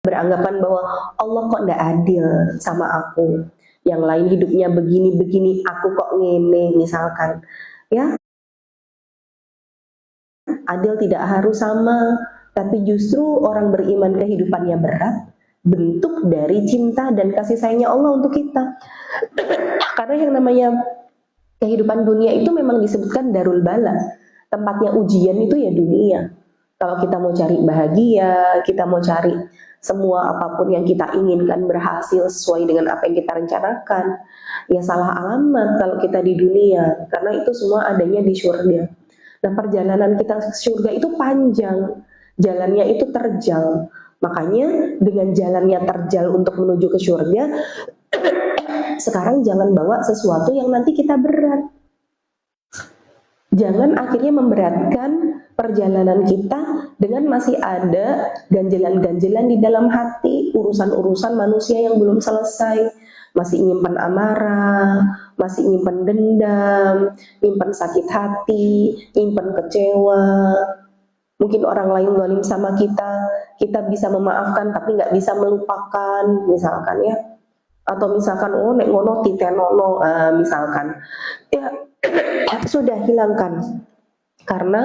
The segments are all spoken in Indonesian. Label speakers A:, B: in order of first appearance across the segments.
A: beranggapan bahwa Allah kok nggak adil sama aku, yang lain hidupnya begini-begini, aku kok ngene misalkan, ya. Adil tidak harus sama, tapi justru orang beriman kehidupannya berat, bentuk dari cinta dan kasih sayangnya Allah untuk kita. Karena yang namanya kehidupan dunia itu memang disebutkan darul bala, tempatnya ujian itu ya dunia. Kalau kita mau cari bahagia, kita mau cari semua apapun yang kita inginkan berhasil sesuai dengan apa yang kita rencanakan, ya salah alamat kalau kita di dunia, karena itu semua adanya di surga. Nah, perjalanan kita ke surga itu panjang, jalannya itu terjal. Makanya dengan jalannya terjal untuk menuju ke surga, sekarang jangan bawa sesuatu yang nanti kita berat. Jangan akhirnya memberatkan perjalanan kita dengan masih ada ganjelan-ganjelan di dalam hati, urusan-urusan manusia yang belum selesai, masih nyimpan amarah, masih nyimpan dendam, nyimpan sakit hati, nyimpan kecewa. Mungkin orang lain zalim sama kita bisa memaafkan tapi nggak bisa melupakan, misalkan ya. Atau misalkan nek ngono titenono, misalkan ya sudah hilangkan, karena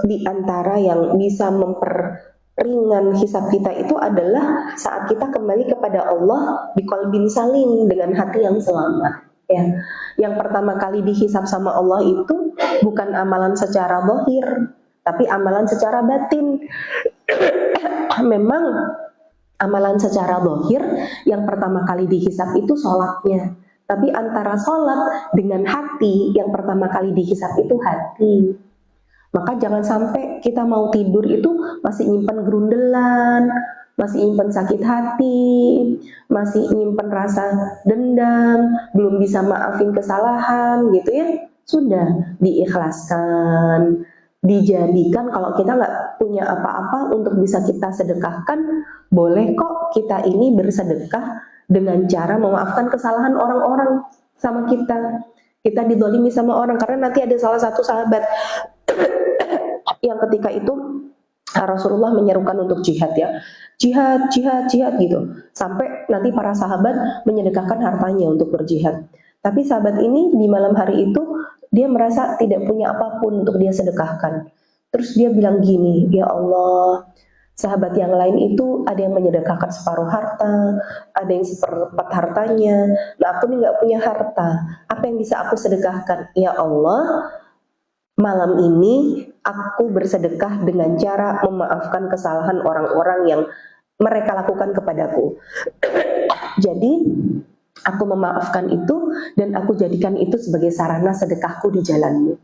A: di antara yang bisa memperringan hisab kita itu adalah saat kita kembali kepada Allah biqalbin salim, dengan hati yang selamat. Ya, yang pertama kali dihisab sama Allah itu bukan amalan secara zahir, tapi amalan secara batin. Memang amalan secara zahir yang pertama kali dihisab itu sholatnya, tapi antara sholat dengan hati yang pertama kali dihisab itu hati. Maka jangan sampai kita mau tidur itu masih nyimpan gerundelan, masih nyimpan sakit hati, masih nyimpan rasa dendam, belum bisa maafin kesalahan gitu ya. Sudah diikhlaskan, dijadikan kalau kita nggak punya apa-apa untuk bisa kita sedekahkan, boleh kok kita ini bersedekah dengan cara memaafkan kesalahan orang-orang sama kita. Kita didolimi sama orang, karena nanti ada salah satu sahabat yang ketika itu Rasulullah menyerukan untuk jihad ya, jihad gitu, sampai nanti para sahabat menyedekahkan hartanya untuk berjihad. Tapi sahabat ini di malam hari itu dia merasa tidak punya apapun untuk dia sedekahkan. Terus dia bilang gini, ya Allah, sahabat yang lain itu ada yang menyedekahkan separuh harta, ada yang seperempat hartanya. Nah, aku nih nggak punya harta. Apa yang bisa aku sedekahkan? Ya Allah, malam ini aku bersedekah dengan cara memaafkan kesalahan orang-orang yang mereka lakukan kepadaku. Jadi aku memaafkan itu dan aku jadikan itu sebagai sarana sedekahku di jalanmu.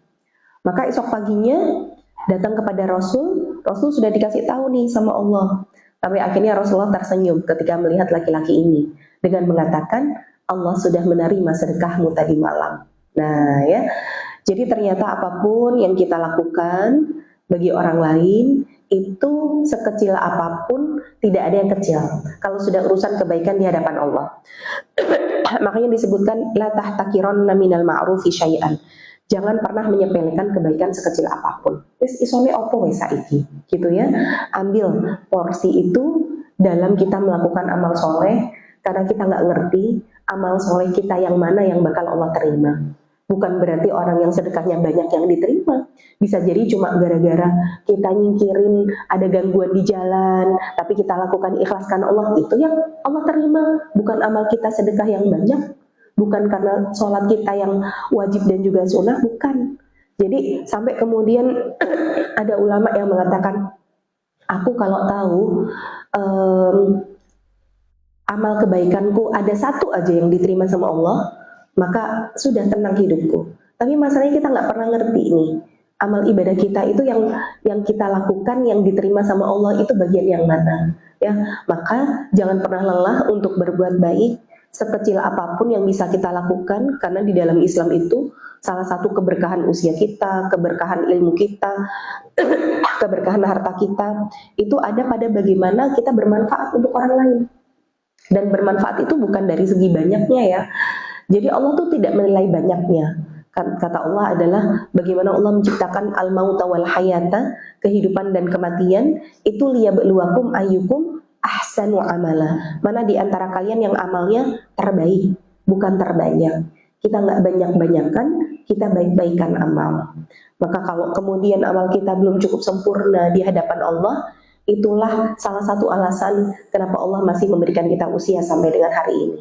A: Maka esok paginya datang kepada Rasul sudah dikasih tahu nih sama Allah. Tapi akhirnya Rasulullah tersenyum ketika melihat laki-laki ini dengan mengatakan, Allah sudah menerima sedekahmu tadi malam. Nah ya, jadi ternyata apapun yang kita lakukan bagi orang lain itu sekecil apapun tidak ada yang kecil kalau sudah urusan kebaikan di hadapan Allah. Makanya disebutkan la tahtakiranna minal ma'rufi syai'an. Jangan pernah menyepelekan kebaikan sekecil apapun. Wis isone opo wis saiki, gitu ya. Ambil porsi itu dalam kita melakukan amal soleh, karena kita nggak ngerti amal soleh kita yang mana yang bakal Allah terima. Bukan berarti orang yang sedekahnya banyak yang diterima. Bisa jadi cuma gara-gara kita nyingkirin ada gangguan di jalan, tapi kita lakukan ikhlaskan Allah, itu yang Allah terima. Bukan amal kita sedekah yang banyak, bukan karena sholat kita yang wajib dan juga sunnah, bukan. Jadi sampai kemudian ada ulama yang mengatakan, aku kalau tahu amal kebaikanku ada satu aja yang diterima sama Allah, maka sudah tenang hidupku. Tapi masalahnya kita nggak pernah ngerti nih, amal ibadah kita itu yang kita lakukan yang diterima sama Allah itu bagian yang mana ya. Maka jangan pernah lelah untuk berbuat baik sekecil apapun yang bisa kita lakukan, karena di dalam Islam itu salah satu keberkahan usia kita, keberkahan ilmu kita, keberkahan harta kita itu ada pada bagaimana kita bermanfaat untuk orang lain. Dan bermanfaat itu bukan dari segi banyaknya ya. Jadi Allah tuh tidak menilai banyaknya, Kata Allah adalah bagaimana Allah menciptakan al-mauta wal hayata, kehidupan dan kematian, itu liyabluwakum ayyukum ahsanu amala. Mana di antara kalian yang amalnya terbaik, bukan terbanyak. Kita nggak banyak-banyakan, kita baik-baikan amal. Maka kalau kemudian amal kita belum cukup sempurna di hadapan Allah, itulah salah satu alasan kenapa Allah masih memberikan kita usia sampai dengan hari ini.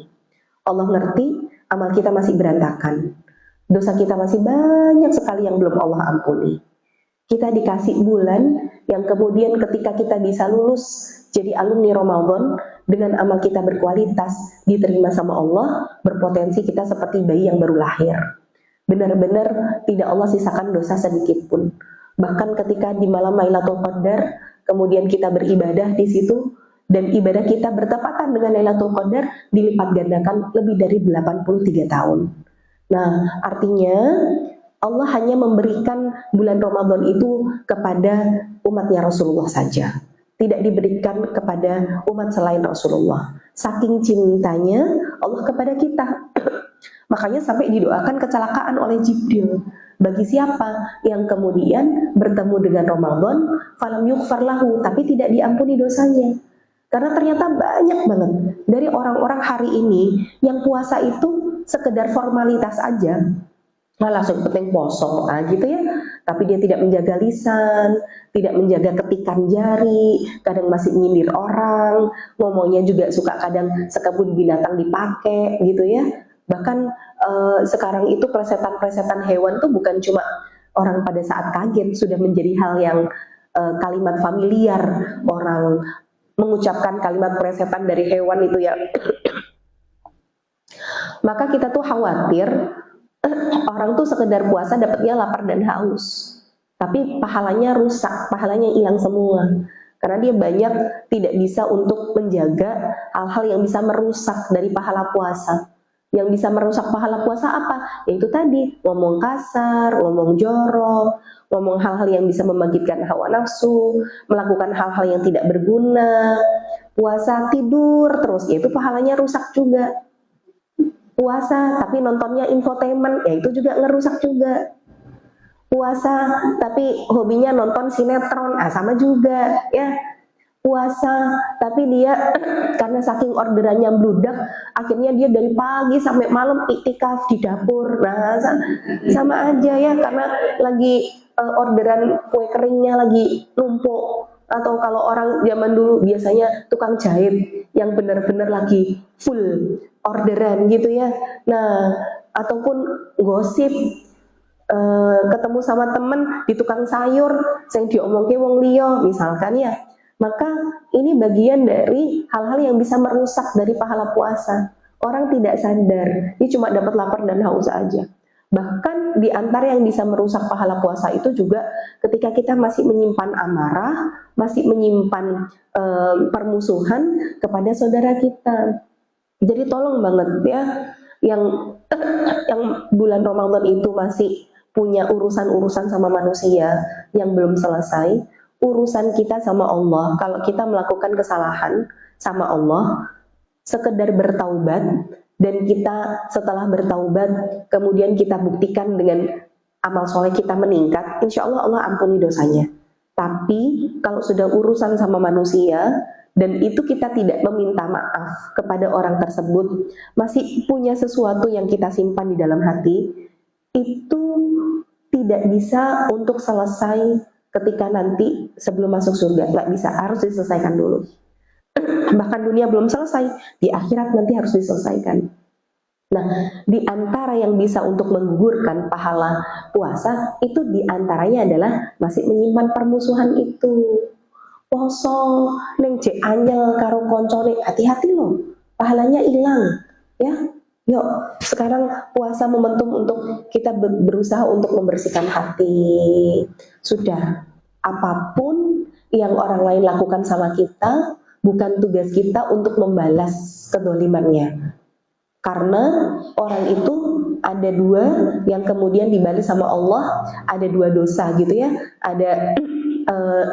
A: Allah ngerti amal kita masih berantakan, dosa kita masih banyak sekali yang belum Allah ampuni. Kita dikasih bulan yang kemudian ketika kita bisa lulus jadi alumni Ramadan dengan amal kita berkualitas, diterima sama Allah, berpotensi kita seperti bayi yang baru lahir. Benar-benar tidak Allah sisakan dosa sedikit pun. Bahkan ketika di malam Lailatul Qadar, kemudian kita beribadah di situ, dan ibadah kita bertepatan dengan Lailatul Qadar, dilipat gandakan lebih dari 83 tahun. Nah, artinya Allah hanya memberikan bulan Ramadan itu kepada umatnya Rasulullah saja, tidak diberikan kepada umat selain Rasulullah. Saking cintanya Allah kepada kita. Makanya sampai didoakan kecelakaan oleh Jibril. Bagi siapa yang kemudian bertemu dengan Ramadan, falam yughfar lahu, tapi tidak diampuni dosanya. Karena ternyata banyak banget dari orang-orang hari ini yang puasa itu sekedar formalitas aja. Nah, langsung penting poso, nah gitu ya. Tapi dia tidak menjaga lisan, tidak menjaga ketikan jari, kadang masih nyindir orang, ngomongnya juga suka kadang sekebun binatang dipakai gitu ya. Bahkan sekarang itu plesetan-plesetan hewan tuh bukan cuma orang pada saat kaget, sudah menjadi hal yang kalimat familiar. Orang mengucapkan kalimat plesetan dari hewan itu ya. Maka kita tuh khawatir orang tuh sekedar puasa dapatnya lapar dan haus, tapi pahalanya rusak, pahalanya hilang semua. Karena dia banyak tidak bisa untuk menjaga hal-hal yang bisa merusak dari pahala puasa. Yang bisa merusak pahala puasa apa? Yaitu tadi, ngomong kasar, ngomong jorok, ngomong hal-hal yang bisa membangkitkan hawa nafsu, melakukan hal-hal yang tidak berguna, puasa tidur terus, yaitu pahalanya rusak juga. Puasa tapi nontonnya infotainment, ya itu juga ngerusak juga. Puasa tapi hobinya nonton sinetron, sama juga ya. Puasa tapi dia karena saking orderannya bludak, akhirnya dia dari pagi sampai malam iktikaf di dapur. Nah, sama aja ya, karena lagi orderan kue keringnya lagi numpuk. Atau kalau orang zaman dulu biasanya tukang jahit yang benar-benar lagi full orderan gitu ya. Nah, ataupun gosip, ketemu sama temen di tukang sayur yang diomongke wong liya misalkan ya. Maka ini bagian dari hal-hal yang bisa merusak dari pahala puasa. Orang tidak sadar, dia cuma dapat lapar dan haus aja. Bahkan di antara yang bisa merusak pahala puasa itu juga ketika kita masih menyimpan amarah, masih menyimpan permusuhan kepada saudara kita. Jadi tolong banget ya, yang bulan Ramadan itu masih punya urusan-urusan sama manusia yang belum selesai, urusan kita sama Allah. Kalau kita melakukan kesalahan sama Allah, sekedar bertaubat, dan kita setelah bertaubat kemudian kita buktikan dengan amal soleh kita meningkat, insya Allah Allah ampuni dosanya. Tapi kalau sudah urusan sama manusia dan itu kita tidak meminta maaf kepada orang tersebut, masih punya sesuatu yang kita simpan di dalam hati, itu tidak bisa untuk selesai ketika nanti sebelum masuk surga. Nggak bisa, harus diselesaikan dulu. Bahkan dunia belum selesai, di akhirat nanti harus diselesaikan. Nah, di antara yang bisa untuk menggugurkan pahala puasa, itu di antaranya adalah masih menyimpan permusuhan itu. Poso, neng cek anyel karo koncone, hati-hati loh, pahalanya hilang. Ya, yuk sekarang puasa momentum untuk kita berusaha untuk membersihkan hati. Sudah, apapun yang orang lain lakukan sama kita, bukan tugas kita untuk membalas kedolimannya. Karena orang itu ada dua yang kemudian dibalas sama Allah, ada dua dosa gitu ya, ada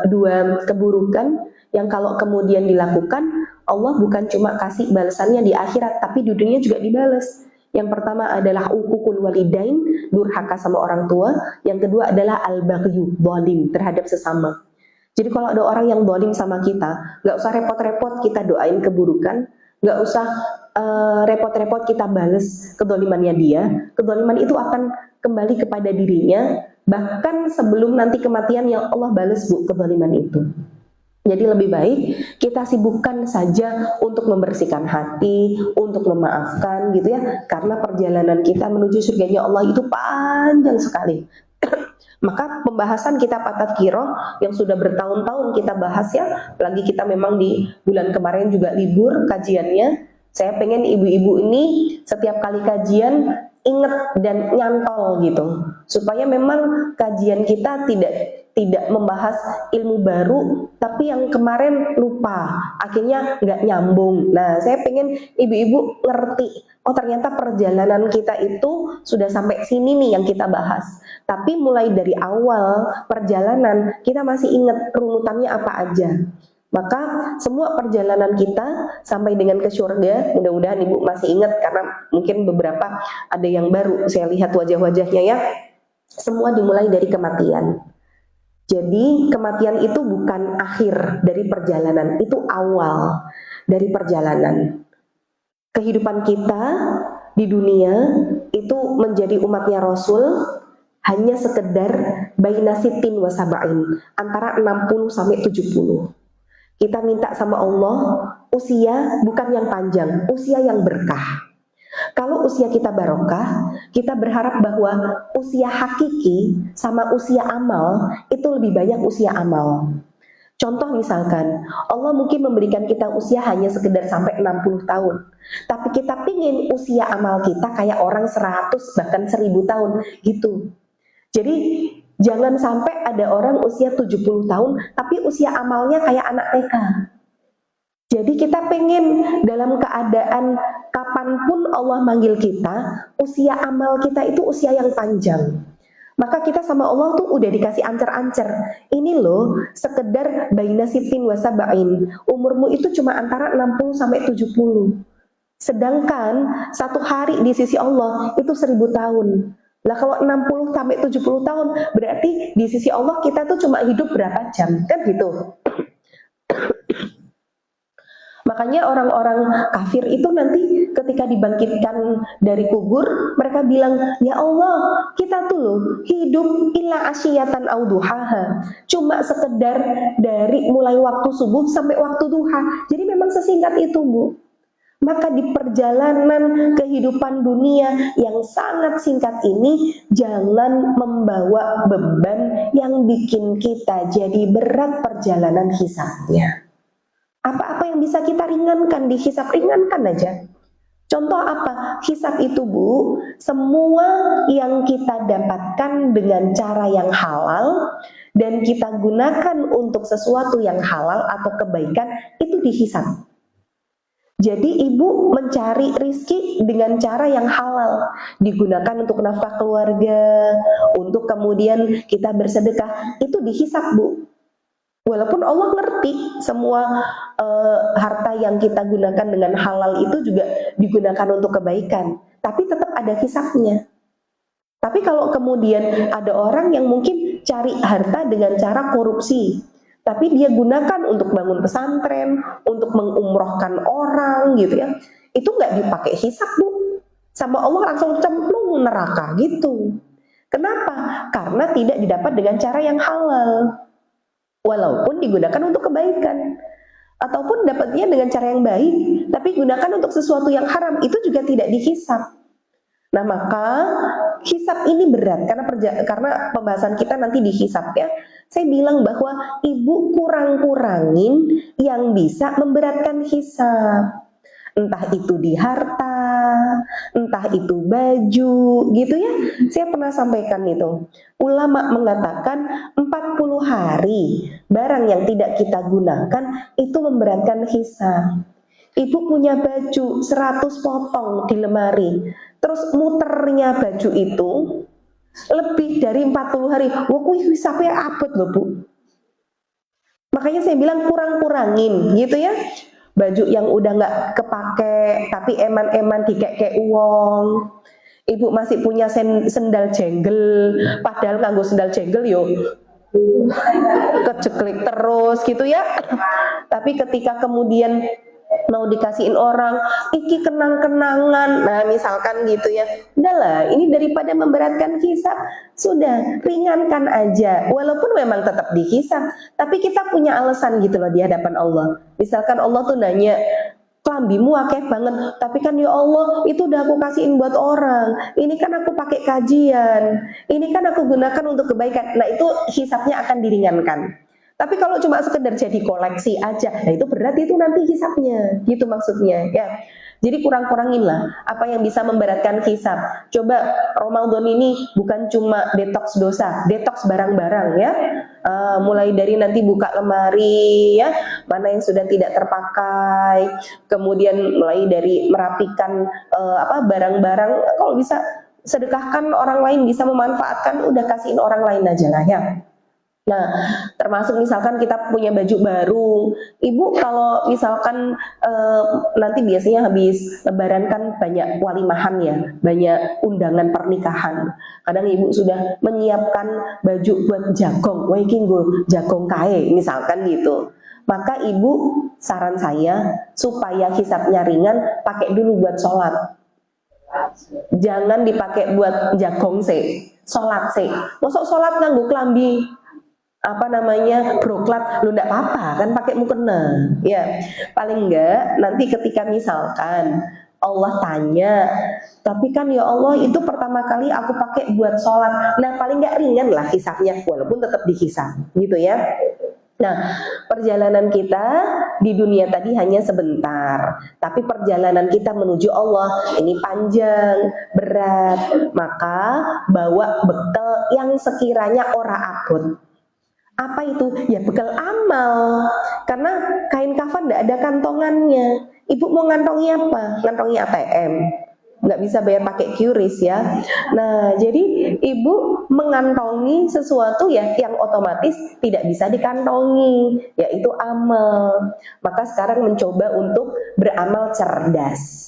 A: dua keburukan yang kalau kemudian dilakukan, Allah bukan cuma kasih balasannya di akhirat, tapi di dunia juga dibalas, Yang pertama adalah uququl walidain, durhaka sama orang tua. Yang kedua adalah al-baghyu, zalim terhadap sesama. Jadi kalau ada orang yang zalim sama kita, nggak usah repot-repot kita doain keburukan, nggak usah repot-repot kita bales kedolimannya dia. Kedoliman itu akan kembali kepada dirinya, bahkan sebelum nanti kematian yang Allah bales bu kedoliman itu. Jadi lebih baik kita sibukkan saja untuk membersihkan hati, untuk memaafkan gitu ya, karena perjalanan kita menuju surganya Allah itu panjang sekali. Maka pembahasan kitab At-Tadhkirah yang sudah bertahun-tahun kita bahas ya, apalagi kita memang di bulan kemarin juga libur kajiannya. Saya pengen ibu-ibu ini setiap kali kajian ingat dan nyantol gitu, supaya memang kajian kita tidak membahas ilmu baru tapi yang kemarin lupa, akhirnya nggak nyambung. Nah, saya pengen ibu-ibu ngerti, oh ternyata perjalanan kita itu sudah sampai sini nih yang kita bahas, tapi mulai dari awal perjalanan kita masih ingat runutannya apa aja. Maka semua perjalanan kita sampai dengan ke surga, mudah-mudahan ibu masih ingat, karena mungkin beberapa ada yang baru saya lihat wajah-wajahnya ya, semua dimulai dari kematian. Jadi kematian itu bukan akhir dari perjalanan, itu awal dari perjalanan. Kehidupan kita di dunia itu menjadi umatnya Rasul hanya sekedar baina sittin wa sab'in, antara 60 sampai 70. Kita minta sama Allah usia bukan yang panjang, usia yang berkah. Kalau usia kita barokah, kita berharap bahwa usia hakiki sama usia amal itu lebih banyak usia amal. Contoh misalkan, Allah mungkin memberikan kita usia hanya sekedar sampai 60 tahun. Tapi kita pingin usia amal kita kayak orang 100 bahkan 1000 tahun gitu. Jadi jangan sampai ada orang usia 70 tahun tapi usia amalnya kayak anak TK. Jadi kita pengen dalam keadaan kapanpun Allah manggil kita, usia amal kita itu usia yang panjang. Maka kita sama Allah tuh udah dikasih ancer-ancer. Ini loh, sekedar baina sittin wa sab'in. Umurmu itu cuma antara 60 sampai 70. Sedangkan satu hari di sisi Allah itu 1000 tahun. Lah kalau 60 sampai 70 tahun berarti di sisi Allah kita tuh cuma hidup berapa jam, kan gitu. Makanya orang-orang kafir itu nanti ketika dibangkitkan dari kubur, mereka bilang, ya Allah, kita tuh loh hidup illa asyiyatan au duhaha, cuma sekedar dari mulai waktu subuh sampai waktu duha. Jadi memang sesingkat itu bu. Maka di perjalanan kehidupan dunia yang sangat singkat ini, jangan membawa beban yang bikin kita jadi berat perjalanan hisabnya. Apa-apa yang bisa kita ringankan di hisab, ringankan aja. Contoh apa? Hisab itu bu, semua yang kita dapatkan dengan cara yang halal dan kita gunakan untuk sesuatu yang halal atau kebaikan, itu dihisab. Jadi ibu mencari rizki dengan cara yang halal, digunakan untuk nafkah keluarga, untuk kemudian kita bersedekah, itu dihisab bu. Walaupun Allah ngerti semua harta yang kita gunakan dengan halal itu juga digunakan untuk kebaikan, tapi tetap ada hisabnya. Tapi kalau kemudian ada orang yang mungkin cari harta dengan cara korupsi, tapi dia gunakan untuk bangun pesantren, untuk mengumrohkan orang gitu ya, itu nggak dipakai hisab bu, sama Allah langsung cemplung neraka gitu. Kenapa? Karena tidak didapat dengan cara yang halal, walaupun digunakan untuk kebaikan, ataupun dapatnya dengan cara yang baik, tapi gunakan untuk sesuatu yang haram, itu juga tidak dihisab. Nah maka hisab ini berat karena pembahasan kita nanti dihisab ya. Saya bilang bahwa ibu kurang-kurangin yang bisa memberatkan hisab. Entah itu di harta, entah itu baju, gitu ya. Saya pernah sampaikan itu. Ulama mengatakan 40 hari barang yang tidak kita gunakan itu memberatkan hisab. Ibu punya baju 100 potong di lemari, terus muternya baju itu lebih dari 40 hari. Wah, kuwi hisabnya abot loh bu. Makanya saya bilang kurang-kurangin gitu ya. baju yang udah nggak kepake tapi eman-eman dikek-kek uang. Ibu masih punya sendal jenggel, padahal nganggo sendal jenggel yo kejeklik terus gitu ya. Tapi ketika kemudian mau dikasihin orang, iki kenang-kenangan, nah misalkan gitu ya, udahlah ini daripada memberatkan hisab, sudah ringankan aja, walaupun memang tetap dihisab, tapi kita punya alasan gitu loh di hadapan Allah. Misalkan Allah tuh nanya, kelambimu akeh banget, tapi kan ya Allah itu udah aku kasihin buat orang, ini kan aku pakai kajian, ini kan aku gunakan untuk kebaikan, nah itu hisabnya akan diringankan. Tapi kalau cuma sekedar jadi koleksi aja, nah itu berat itu nanti hisabnya, gitu maksudnya ya. Jadi kurang-kurangin lah apa yang bisa memberatkan hisab. Coba Ramadan ini bukan cuma detox dosa, detox barang-barang ya. Mulai dari nanti buka lemari ya, mana yang sudah tidak terpakai, kemudian mulai dari merapikan barang-barang, kalau bisa sedekahkan orang lain, bisa memanfaatkan, udah kasihin orang lain aja lah ya. Nah, termasuk misalkan kita punya baju baru, ibu kalau misalkan nanti biasanya habis lebaran kan banyak walimahan ya, banyak undangan pernikahan. Kadang ibu sudah menyiapkan baju buat jagong, waking jagong kae misalkan gitu. Maka ibu saran saya supaya hisabnya ringan, pakai dulu buat sholat. Jangan dipakai buat jagong sih, sholat sih. Masuk sholat nganggo klambi broklat, lu ndak apa-apa kan pakai mukena ya. Paling enggak nanti ketika misalkan Allah tanya, tapi kan ya Allah itu pertama kali aku pakai buat sholat, nah paling enggak ringan lah hisabnya, walaupun tetap dihisab gitu ya. Nah, perjalanan kita di dunia tadi hanya sebentar, tapi perjalanan kita menuju Allah ini panjang, berat. Maka bawa bekal yang sekiranya ora abot. Apa itu? Ya bekal amal. Karena kain kafan tidak ada kantongannya. Ibu mau ngantongi apa? Ngantongi ATM. Nggak bisa bayar pakai QRIS ya. Nah, jadi ibu mengantongi sesuatu ya yang otomatis tidak bisa dikantongi, yaitu amal. Maka sekarang mencoba untuk beramal cerdas.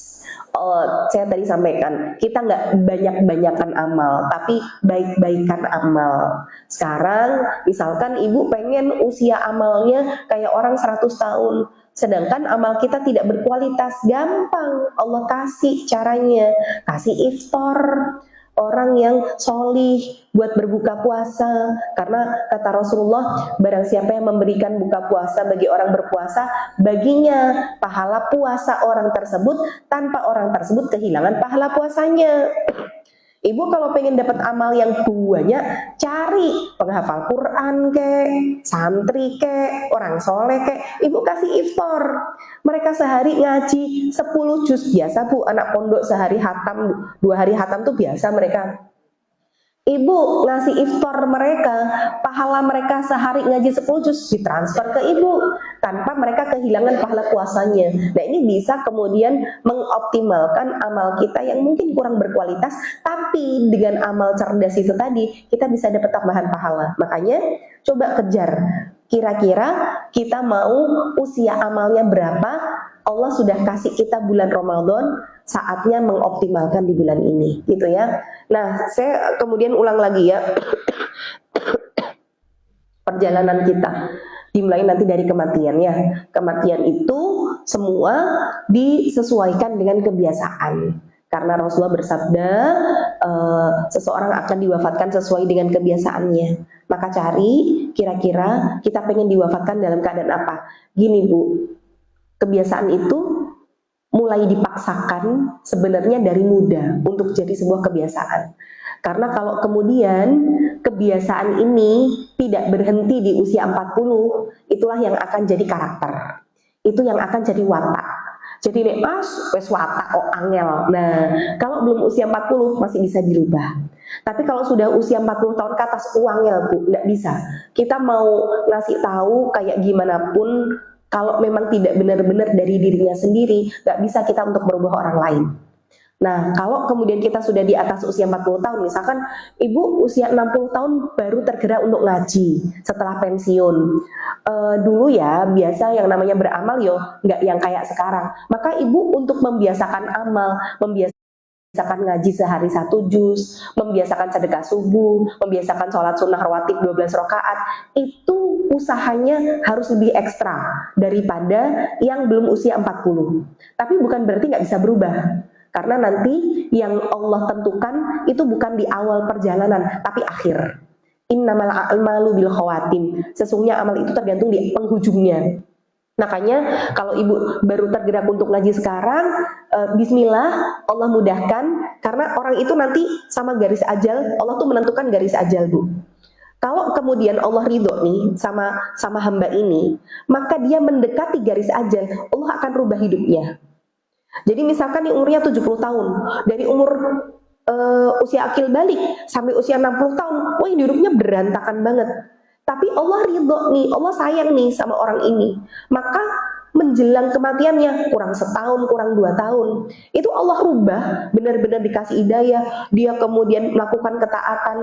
A: Saya tadi sampaikan, kita nggak banyak-banyakan amal, tapi baik-baikan amal. Sekarang, misalkan ibu pengen usia amalnya kayak orang 100 tahun, sedangkan amal kita tidak berkualitas, gampang Allah kasih caranya, kasih iftar orang yang solih buat berbuka puasa. Karena kata Rasulullah, barang siapa yang memberikan buka puasa bagi orang berpuasa, baginya pahala puasa orang tersebut tanpa orang tersebut kehilangan pahala puasanya. Ibu kalau pengen dapat amal yang banyak, cari penghafal Quran santri orang soleh ibu kasih iftar. Mereka sehari ngaji 10 juz, biasa bu, anak pondok sehari hatam, 2 hari hatam tuh biasa mereka. Ibu ngasih iftar mereka, pahala mereka sehari ngaji 10 juz ditransfer ke ibu tanpa mereka kehilangan pahala puasanya. Nah ini bisa kemudian mengoptimalkan amal kita yang mungkin kurang berkualitas, tapi dengan amal cerdas itu tadi kita bisa dapat tambahan pahala. Makanya coba kejar, kira-kira kita mau usia amalnya berapa. Allah sudah kasih kita bulan Ramadan, saatnya mengoptimalkan di bulan ini, gitu ya. Nah, saya kemudian ulang lagi ya. Perjalanan kita dimulai nanti dari kematian ya. Kematian itu semua disesuaikan dengan kebiasaan. Karena Rasulullah bersabda, seseorang akan diwafatkan sesuai dengan kebiasaannya. Maka cari, kira-kira kita pengen diwafatkan dalam keadaan apa? Gini bu, kebiasaan itu mulai dipaksakan sebenarnya dari muda untuk jadi sebuah kebiasaan. Karena kalau kemudian kebiasaan ini tidak berhenti di usia 40, itulah yang akan jadi karakter. Itu yang akan jadi watak. Jadi nek wes watak angel. Nah, kalau belum usia 40 masih bisa dirubah. Tapi kalau sudah usia 40 tahun ke atas angel bu, enggak bisa. Kita mau ngasih tahu kayak gimana pun, kalau memang tidak benar-benar dari dirinya sendiri, nggak bisa kita untuk merubah orang lain. Nah, kalau kemudian kita sudah di atas usia 40 tahun, misalkan ibu usia 60 tahun baru tergerak untuk ngaji setelah pensiun. Dulu ya, biasa yang namanya beramal yo, nggak yang kayak sekarang. Maka ibu untuk membiasakan amal, membiasakan ngaji sehari 1 juz, membiasakan sedekah subuh, membiasakan sholat sunnah rawatib 12 rakaat, itu usahanya harus lebih ekstra daripada yang belum usia 40. Tapi bukan berarti nggak bisa berubah. Karena nanti yang Allah tentukan itu bukan di awal perjalanan, tapi akhir. Innamal a'malu bil khawatim. Sesungguhnya amal itu tergantung di penghujungnya. Makanya kalau ibu baru tergerak untuk ngaji sekarang, bismillah, Allah mudahkan. Karena orang itu nanti sama garis ajal, Allah tuh menentukan garis ajal, Bu. Kalau kemudian Allah ridho nih sama hamba ini, maka dia mendekati garis ajal, Allah akan rubah hidupnya. Jadi misalkan nih umurnya 70 tahun, dari umur usia akil balik sampai usia 60 tahun, wah hidupnya berantakan banget. Tapi Allah ridho nih, Allah sayang nih sama orang ini. Maka menjelang kematiannya, kurang setahun, kurang 2 tahun, itu Allah rubah, benar-benar dikasih hidayah, dia kemudian melakukan ketaatan,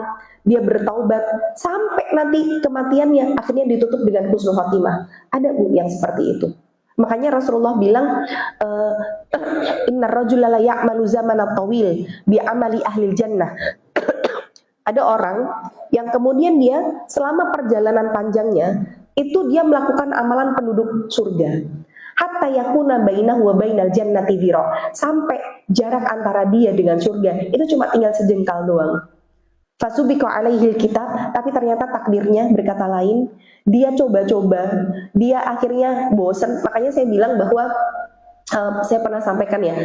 A: dia bertaubat, sampai nanti kematiannya akhirnya ditutup dengan husnul khotimah. Ada Bu yang seperti itu. Makanya Rasulullah bilang, inna rajula la ya'malu zamana tawil bi amali ahli jannah. Ada orang yang kemudian dia selama perjalanan panjangnya itu dia melakukan amalan penduduk surga. Hatta yakuna bainahu wa bainal jannati dhira. Sampai jarak antara dia dengan surga itu cuma tinggal sejengkal doang. Fasubiqa alaihil kitab, tapi ternyata takdirnya berkata lain. Dia coba-coba, dia akhirnya bosan. Makanya saya bilang bahwa saya pernah sampaikan ya,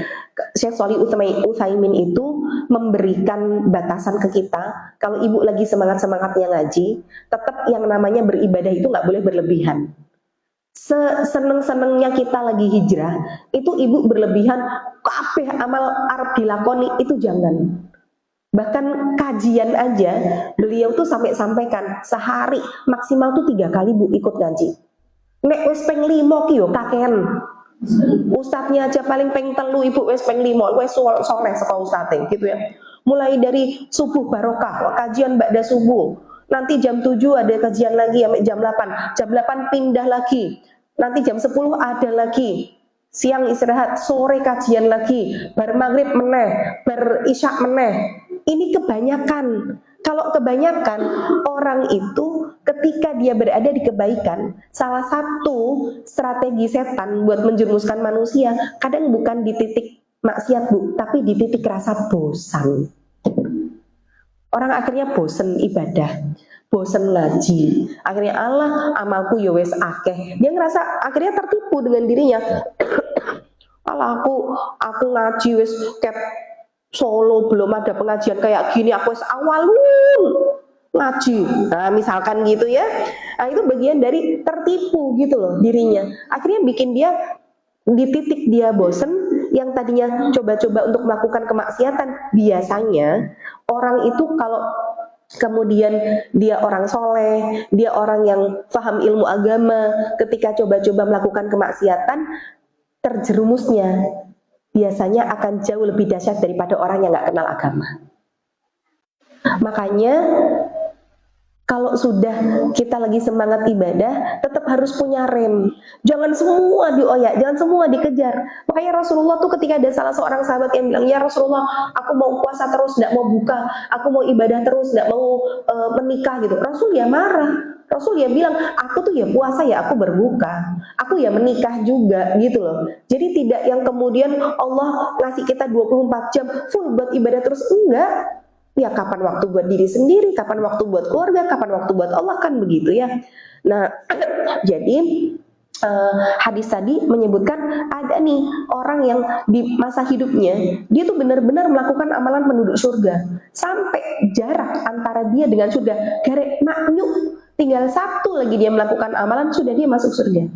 A: Syekh Shalih Utsaimin itu memberikan batasan ke kita. Kalau ibu lagi semangat-semangatnya ngaji, tetap yang namanya beribadah itu nggak boleh berlebihan. Seneng-senengnya kita lagi hijrah, itu ibu berlebihan, kabeh amal arep dilakoni, itu jangan. Bahkan kajian aja, beliau tuh sampai sampaikan sehari maksimal tuh 3 kali Bu ikut ngaji. Nek wis peng 5 ki yo kakean. Ustadznya aja paling peng 3, ibu wis peng 5, wis soleh saka ustadze gitu ya. Mulai dari subuh barokah, kajian ba'da subuh. Nanti jam 7 ada kajian lagi sampai jam 8. Jam 8 pindah lagi. Nanti jam 10 ada lagi. Siang istirahat, sore kajian lagi, bar maghrib meneh, bar isya meneh. Ini kebanyakan. Kalau kebanyakan orang itu ketika dia berada di kebaikan, salah satu strategi setan buat menjerumuskan manusia kadang bukan di titik maksiat Bu, tapi di titik rasa bosan. Orang akhirnya bosan ibadah, bosan ngaji. Akhirnya Allah, amalku ya wes akeh. Dia ngerasa akhirnya tertipu dengan dirinya. Allah aku ngaji wes ket Solo belum ada pengajian kayak gini, aku wes awalun ngaji. Nah, misalkan gitu ya. Nah, itu bagian dari tertipu gitu loh dirinya. Akhirnya bikin dia di titik dia bosen, yang tadinya coba-coba untuk melakukan kemaksiatan. Biasanya orang itu kalau kemudian dia orang soleh, dia orang yang paham ilmu agama, ketika coba-coba melakukan kemaksiatan, terjerumusnya biasanya akan jauh lebih dahsyat daripada orang yang nggak kenal agama. Makanya kalau sudah kita lagi semangat ibadah, tetap harus punya rem. Jangan semua dioyak, jangan semua dikejar. Makanya Rasulullah tuh ketika ada salah seorang sahabat yang bilang, ya Rasulullah, aku mau puasa terus, nggak mau buka. Aku mau ibadah terus, nggak mau menikah gitu. Rasul ya marah. Rasul ya bilang, aku tuh ya puasa ya aku berbuka, aku ya menikah juga gitu loh. Jadi tidak yang kemudian Allah ngasih kita 24 jam full buat ibadah terus, enggak. Ya kapan waktu buat diri sendiri, kapan waktu buat keluarga, kapan waktu buat Allah, kan begitu ya. Nah, jadi hadis tadi menyebutkan ada nih orang yang di masa hidupnya dia tuh benar-benar melakukan amalan penduduk surga, sampai jarak antara dia dengan surga garek maknyuk, tinggal satu lagi dia melakukan amalan sudah dia masuk surga.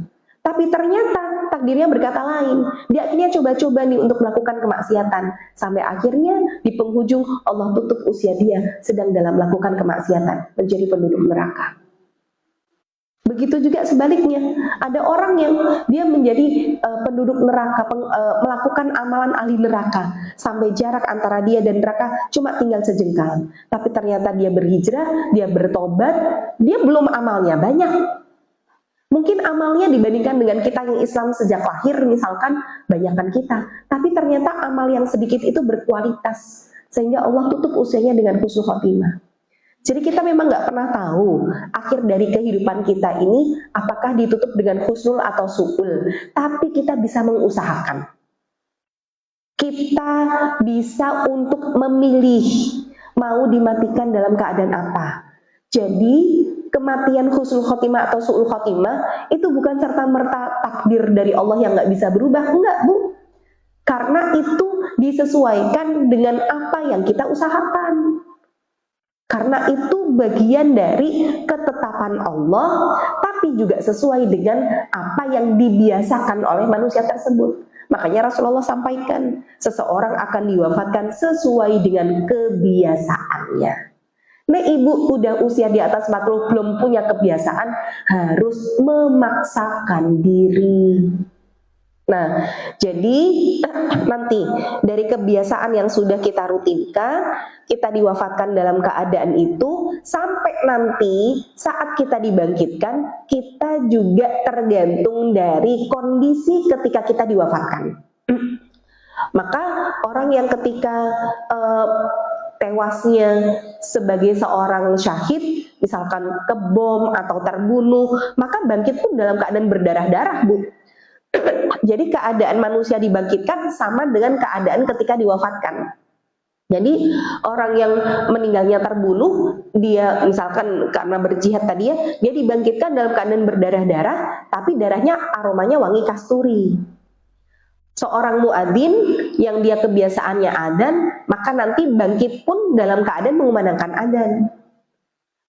A: Tapi ternyata takdirnya berkata lain. Dia akhirnya coba-coba nih untuk melakukan kemaksiatan, sampai akhirnya di penghujung Allah tutup usia dia sedang dalam melakukan kemaksiatan, menjadi penduduk neraka. Begitu juga sebaliknya, ada orang yang dia menjadi penduduk neraka, melakukan amalan ahli neraka, sampai jarak antara dia dan neraka cuma tinggal sejengkal. Tapi ternyata dia berhijrah, dia bertobat, dia belum amalnya banyak. Mungkin amalnya dibandingkan dengan kita yang Islam sejak lahir misalkan banyakkan kita, tapi ternyata amal yang sedikit itu berkualitas, sehingga Allah tutup usianya dengan husnul khotimah. Jadi kita memang nggak pernah tahu akhir dari kehidupan kita ini apakah ditutup dengan husnul atau su'ul. Tapi kita bisa mengusahakan. Kita bisa untuk memilih mau dimatikan dalam keadaan apa. Jadi kematian husnul khotimah atau su'ul khotimah itu bukan serta-merta takdir dari Allah yang nggak bisa berubah. Enggak, Bu. Karena itu disesuaikan dengan apa yang kita usahakan. Karena itu bagian dari ketetapan Allah, tapi juga sesuai dengan apa yang dibiasakan oleh manusia tersebut. Makanya Rasulullah sampaikan, seseorang akan diwafatkan sesuai dengan kebiasaannya. Nah, ibu udah usia di atas 40 belum punya kebiasaan, harus memaksakan diri. Nah, jadi nanti dari kebiasaan yang sudah kita rutinkan, kita diwafatkan dalam keadaan itu, sampai nanti saat kita dibangkitkan, kita juga tergantung dari kondisi ketika kita diwafatkan. Maka orang yang ketika tewasnya sebagai seorang syahid, misalkan kebom atau terbunuh, maka bangkit pun dalam keadaan berdarah-darah, Bu. Jadi keadaan manusia dibangkitkan sama dengan keadaan ketika diwafatkan. Jadi orang yang meninggalnya terbunuh, dia misalkan karena berjihad tadi ya, dia dibangkitkan dalam keadaan berdarah-darah, tapi darahnya aromanya wangi kasturi. Seorang muadzin yang dia kebiasaannya adzan, maka nanti bangkit pun dalam keadaan mengumandangkan adzan.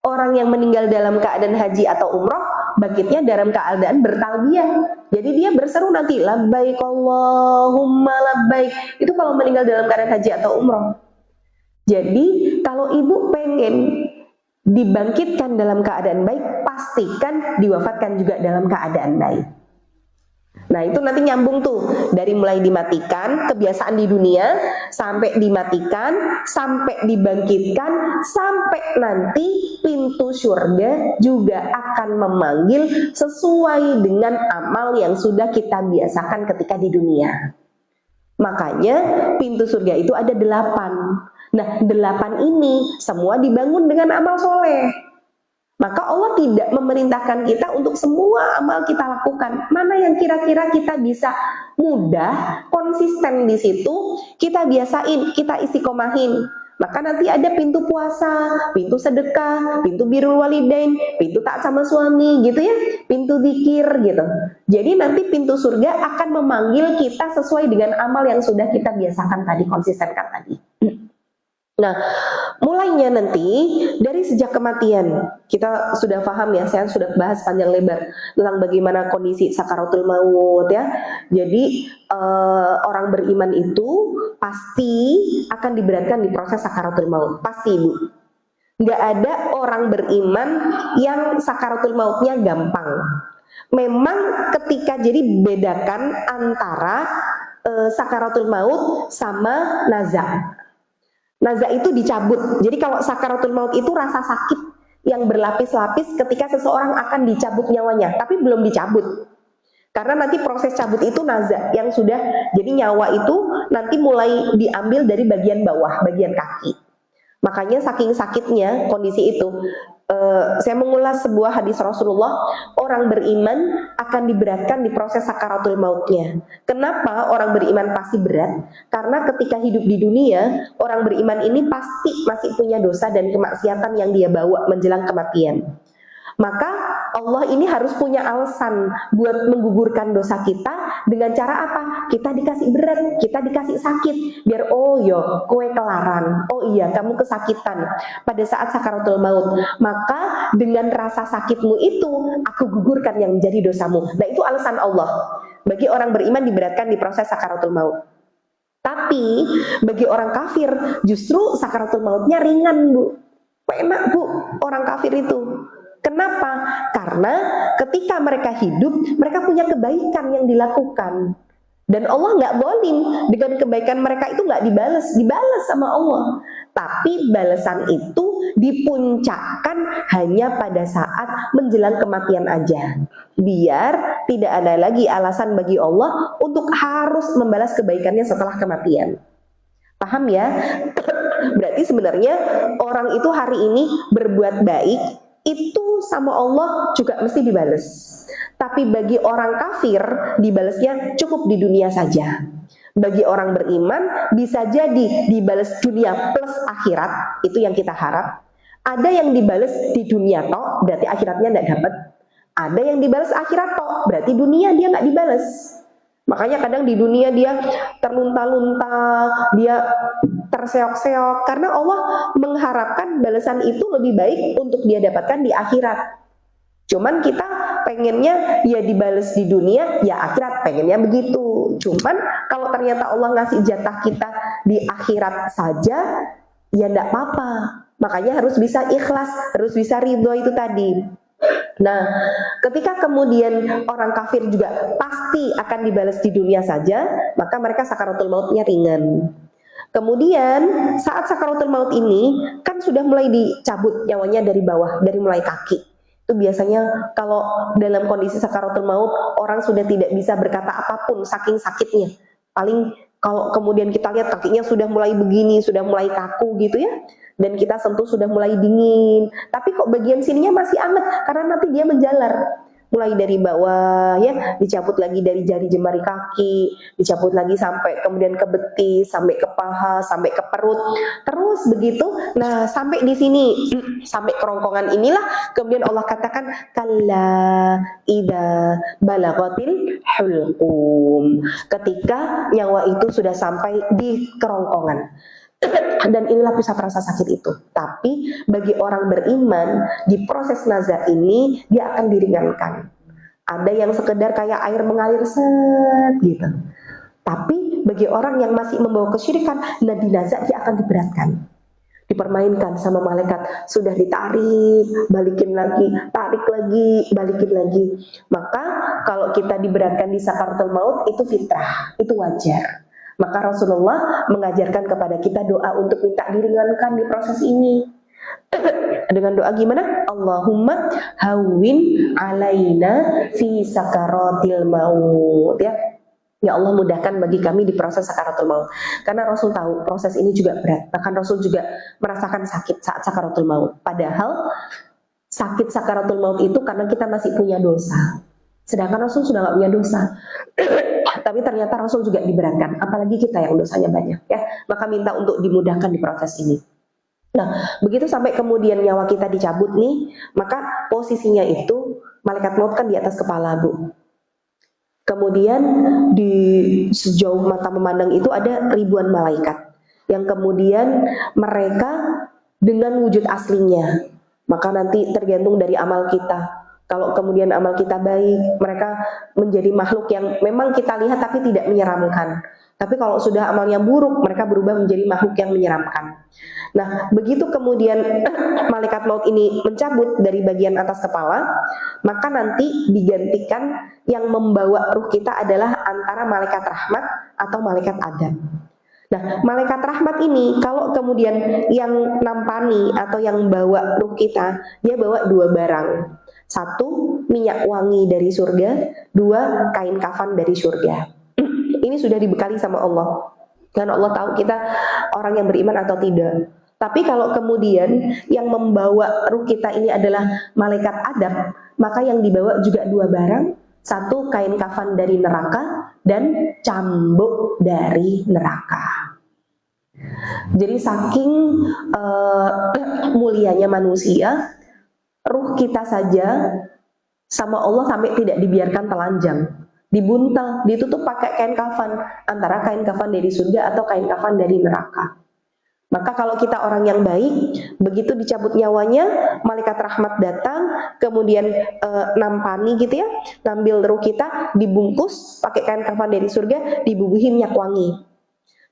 A: Orang yang meninggal dalam keadaan haji atau umroh, bangkitnya dalam keadaan bertalbiyah. Jadi dia berseru nanti labbaik Allahumma labbaik. Itu kalau meninggal dalam keadaan haji atau umroh. Jadi kalau ibu pengen dibangkitkan dalam keadaan baik, pastikan diwafatkan juga dalam keadaan baik. Nah itu nanti nyambung tuh, dari mulai dimatikan kebiasaan di dunia, sampai dimatikan, sampai dibangkitkan, sampai nanti pintu surga juga akan memanggil sesuai dengan amal yang sudah kita biasakan ketika di dunia. Makanya pintu surga itu ada 8. Nah 8 ini semua dibangun dengan amal soleh. Maka Allah tidak memerintahkan kita untuk semua amal kita lakukan. Mana yang kira-kira kita bisa mudah, konsisten di situ, kita biasain, kita istiqomahin. Maka nanti ada pintu puasa, pintu sedekah, pintu birrul walidain, pintu taat sama suami gitu ya, pintu zikir gitu. Jadi nanti pintu surga akan memanggil kita sesuai dengan amal yang sudah kita biasakan tadi, konsistenkan tadi. Nah, mulainya nanti dari sejak kematian, kita sudah paham ya, saya sudah bahas panjang lebar tentang bagaimana kondisi sakaratul maut ya. Jadi orang beriman itu pasti akan diberatkan di proses sakaratul maut, pasti Bu. Nggak ada orang beriman yang sakaratul mautnya gampang. Memang ketika jadi bedakan antara sakaratul maut sama nazak. Nazak itu dicabut. Jadi kalau sakaratul maut itu rasa sakit yang berlapis-lapis ketika seseorang akan dicabut nyawanya, tapi belum dicabut. Karena nanti proses cabut itu nazak yang sudah, jadi nyawa itu nanti mulai diambil dari bagian bawah, bagian kaki. Makanya saking sakitnya kondisi itu, saya mengulas sebuah hadis Rasulullah, orang beriman akan diberatkan di proses sakaratul mautnya. Kenapa orang beriman pasti berat? Karena ketika hidup di dunia, orang beriman ini pasti masih punya dosa dan kemaksiatan yang dia bawa menjelang kematian. Maka Allah ini harus punya alasan buat menggugurkan dosa kita dengan cara apa? Kita dikasih berat, kita dikasih sakit, biar oh yo, kue kelaran, oh iya kamu kesakitan pada saat sakaratul maut. Maka dengan rasa sakitmu itu, aku gugurkan yang menjadi dosamu. Nah itu alasan Allah bagi orang beriman diberatkan di proses sakaratul maut. Tapi bagi orang kafir justru sakaratul mautnya ringan Bu. Enak Bu, orang kafir itu. Kenapa? Karena ketika mereka hidup, mereka punya kebaikan yang dilakukan. Dan Allah nggak zalim, dengan kebaikan mereka itu nggak dibalas sama Allah. Tapi balasan itu dipuncakkan hanya pada saat menjelang kematian aja. Biar tidak ada lagi alasan bagi Allah untuk harus membalas kebaikannya setelah kematian. Paham ya? Berarti sebenarnya orang itu hari ini berbuat baik, itu sama Allah juga mesti dibales. Tapi bagi orang kafir, dibalesnya cukup di dunia saja. Bagi orang beriman, bisa jadi dibales dunia plus akhirat, itu yang kita harap. Ada yang dibales di dunia toh, berarti akhiratnya tidak dapat. Ada yang dibales akhirat toh, berarti dunia dia nggak dibales. Makanya kadang di dunia dia terlunta-lunta, dia terseok-seok, karena Allah mengharapkan balasan itu lebih baik untuk dia dapatkan di akhirat. Cuman kita pengennya ya dibales di dunia, ya akhirat pengennya begitu. Cuman kalau ternyata Allah ngasih jatah kita di akhirat saja, ya enggak apa-apa. Makanya harus bisa ikhlas, harus bisa ridho itu tadi. Nah, ketika kemudian orang kafir juga pasti akan dibalas di dunia saja, maka mereka sakaratul mautnya ringan. Kemudian saat sakaratul maut ini kan sudah mulai dicabut nyawanya dari bawah, dari mulai kaki. Itu biasanya kalau dalam kondisi sakaratul maut orang sudah tidak bisa berkata apapun saking sakitnya. Paling kalau kemudian kita lihat kakinya sudah mulai begini, sudah mulai kaku gitu ya, dan kita sentuh sudah mulai dingin, tapi kok bagian sininya masih anget karena nanti dia menjalar. Mulai dari bawah ya, dicabut lagi dari jari jemari kaki, dicabut lagi sampai kemudian ke betis, sampai ke paha, sampai ke perut, terus begitu. Nah, sampai di sini, sampai kerongkongan inilah kemudian Allah katakan kalla idza balaghatil hulqum. Ketika nyawa itu sudah sampai di kerongkongan. Dan inilah pusat rasa sakit itu. Tapi bagi orang beriman, di proses nazar ini dia akan diringankan. Ada yang sekedar kayak air mengalir set gitu. Tapi bagi orang yang masih membawa kesyirikan, nah di nazar dia akan diberatkan. Dipermainkan sama malaikat, sudah ditarik, balikin lagi, tarik lagi, balikin lagi. Maka kalau kita diberatkan di sakaratul maut, itu fitrah, itu wajar. Maka Rasulullah mengajarkan kepada kita doa untuk minta diringankan di proses ini. Dengan doa gimana? Allahumma hawwin alaina fi sakaratil maut, ya. Ya Allah, mudahkan bagi kami di proses sakaratul maut. Karena Rasul tahu proses ini juga berat. Bahkan Rasul juga merasakan sakit saat sakaratul maut. Padahal sakit sakaratul maut itu karena kita masih punya dosa. Sedangkan Rasul sudah nggak punya dosa. Tapi ternyata Rasul juga diberatkan, apalagi kita yang dosanya banyak ya. Maka minta untuk dimudahkan di proses ini. Nah, begitu sampai kemudian nyawa kita dicabut nih, maka posisinya itu malaikat maut kan di atas kepala, Bu. Kemudian di sejauh mata memandang itu ada ribuan malaikat yang kemudian mereka dengan wujud aslinya. Maka nanti tergantung dari amal kita. Kalau kemudian amal kita baik, mereka menjadi makhluk yang memang kita lihat tapi tidak menyeramkan. Tapi kalau sudah amalnya buruk, mereka berubah menjadi makhluk yang menyeramkan. Nah, begitu kemudian malaikat maut ini mencabut dari bagian atas kepala, maka nanti digantikan yang membawa ruh kita adalah antara malaikat rahmat atau malaikat adab. Nah, malaikat rahmat ini kalau kemudian yang nampani atau yang bawa ruh kita, dia bawa dua barang. Satu, minyak wangi dari surga. Dua, kain kafan dari surga. Ini sudah dibekali sama Allah. Karena Allah tahu kita orang yang beriman atau tidak. Tapi kalau kemudian yang membawa ruh kita ini adalah malaikat adab, maka yang dibawa juga dua barang. Satu, kain kafan dari neraka, dan cambuk dari neraka. Jadi saking mulianya manusia, ruh kita saja sama Allah sampai tidak dibiarkan telanjang, dibuntal, ditutup pakai kain kafan, antara kain kafan dari surga atau kain kafan dari neraka. Maka kalau kita orang yang baik, begitu dicabut nyawanya, malaikat rahmat datang, kemudian nampani gitu ya, ngambil ruh kita, dibungkus pakai kain kafan dari surga, dibubuhi minyak wangi.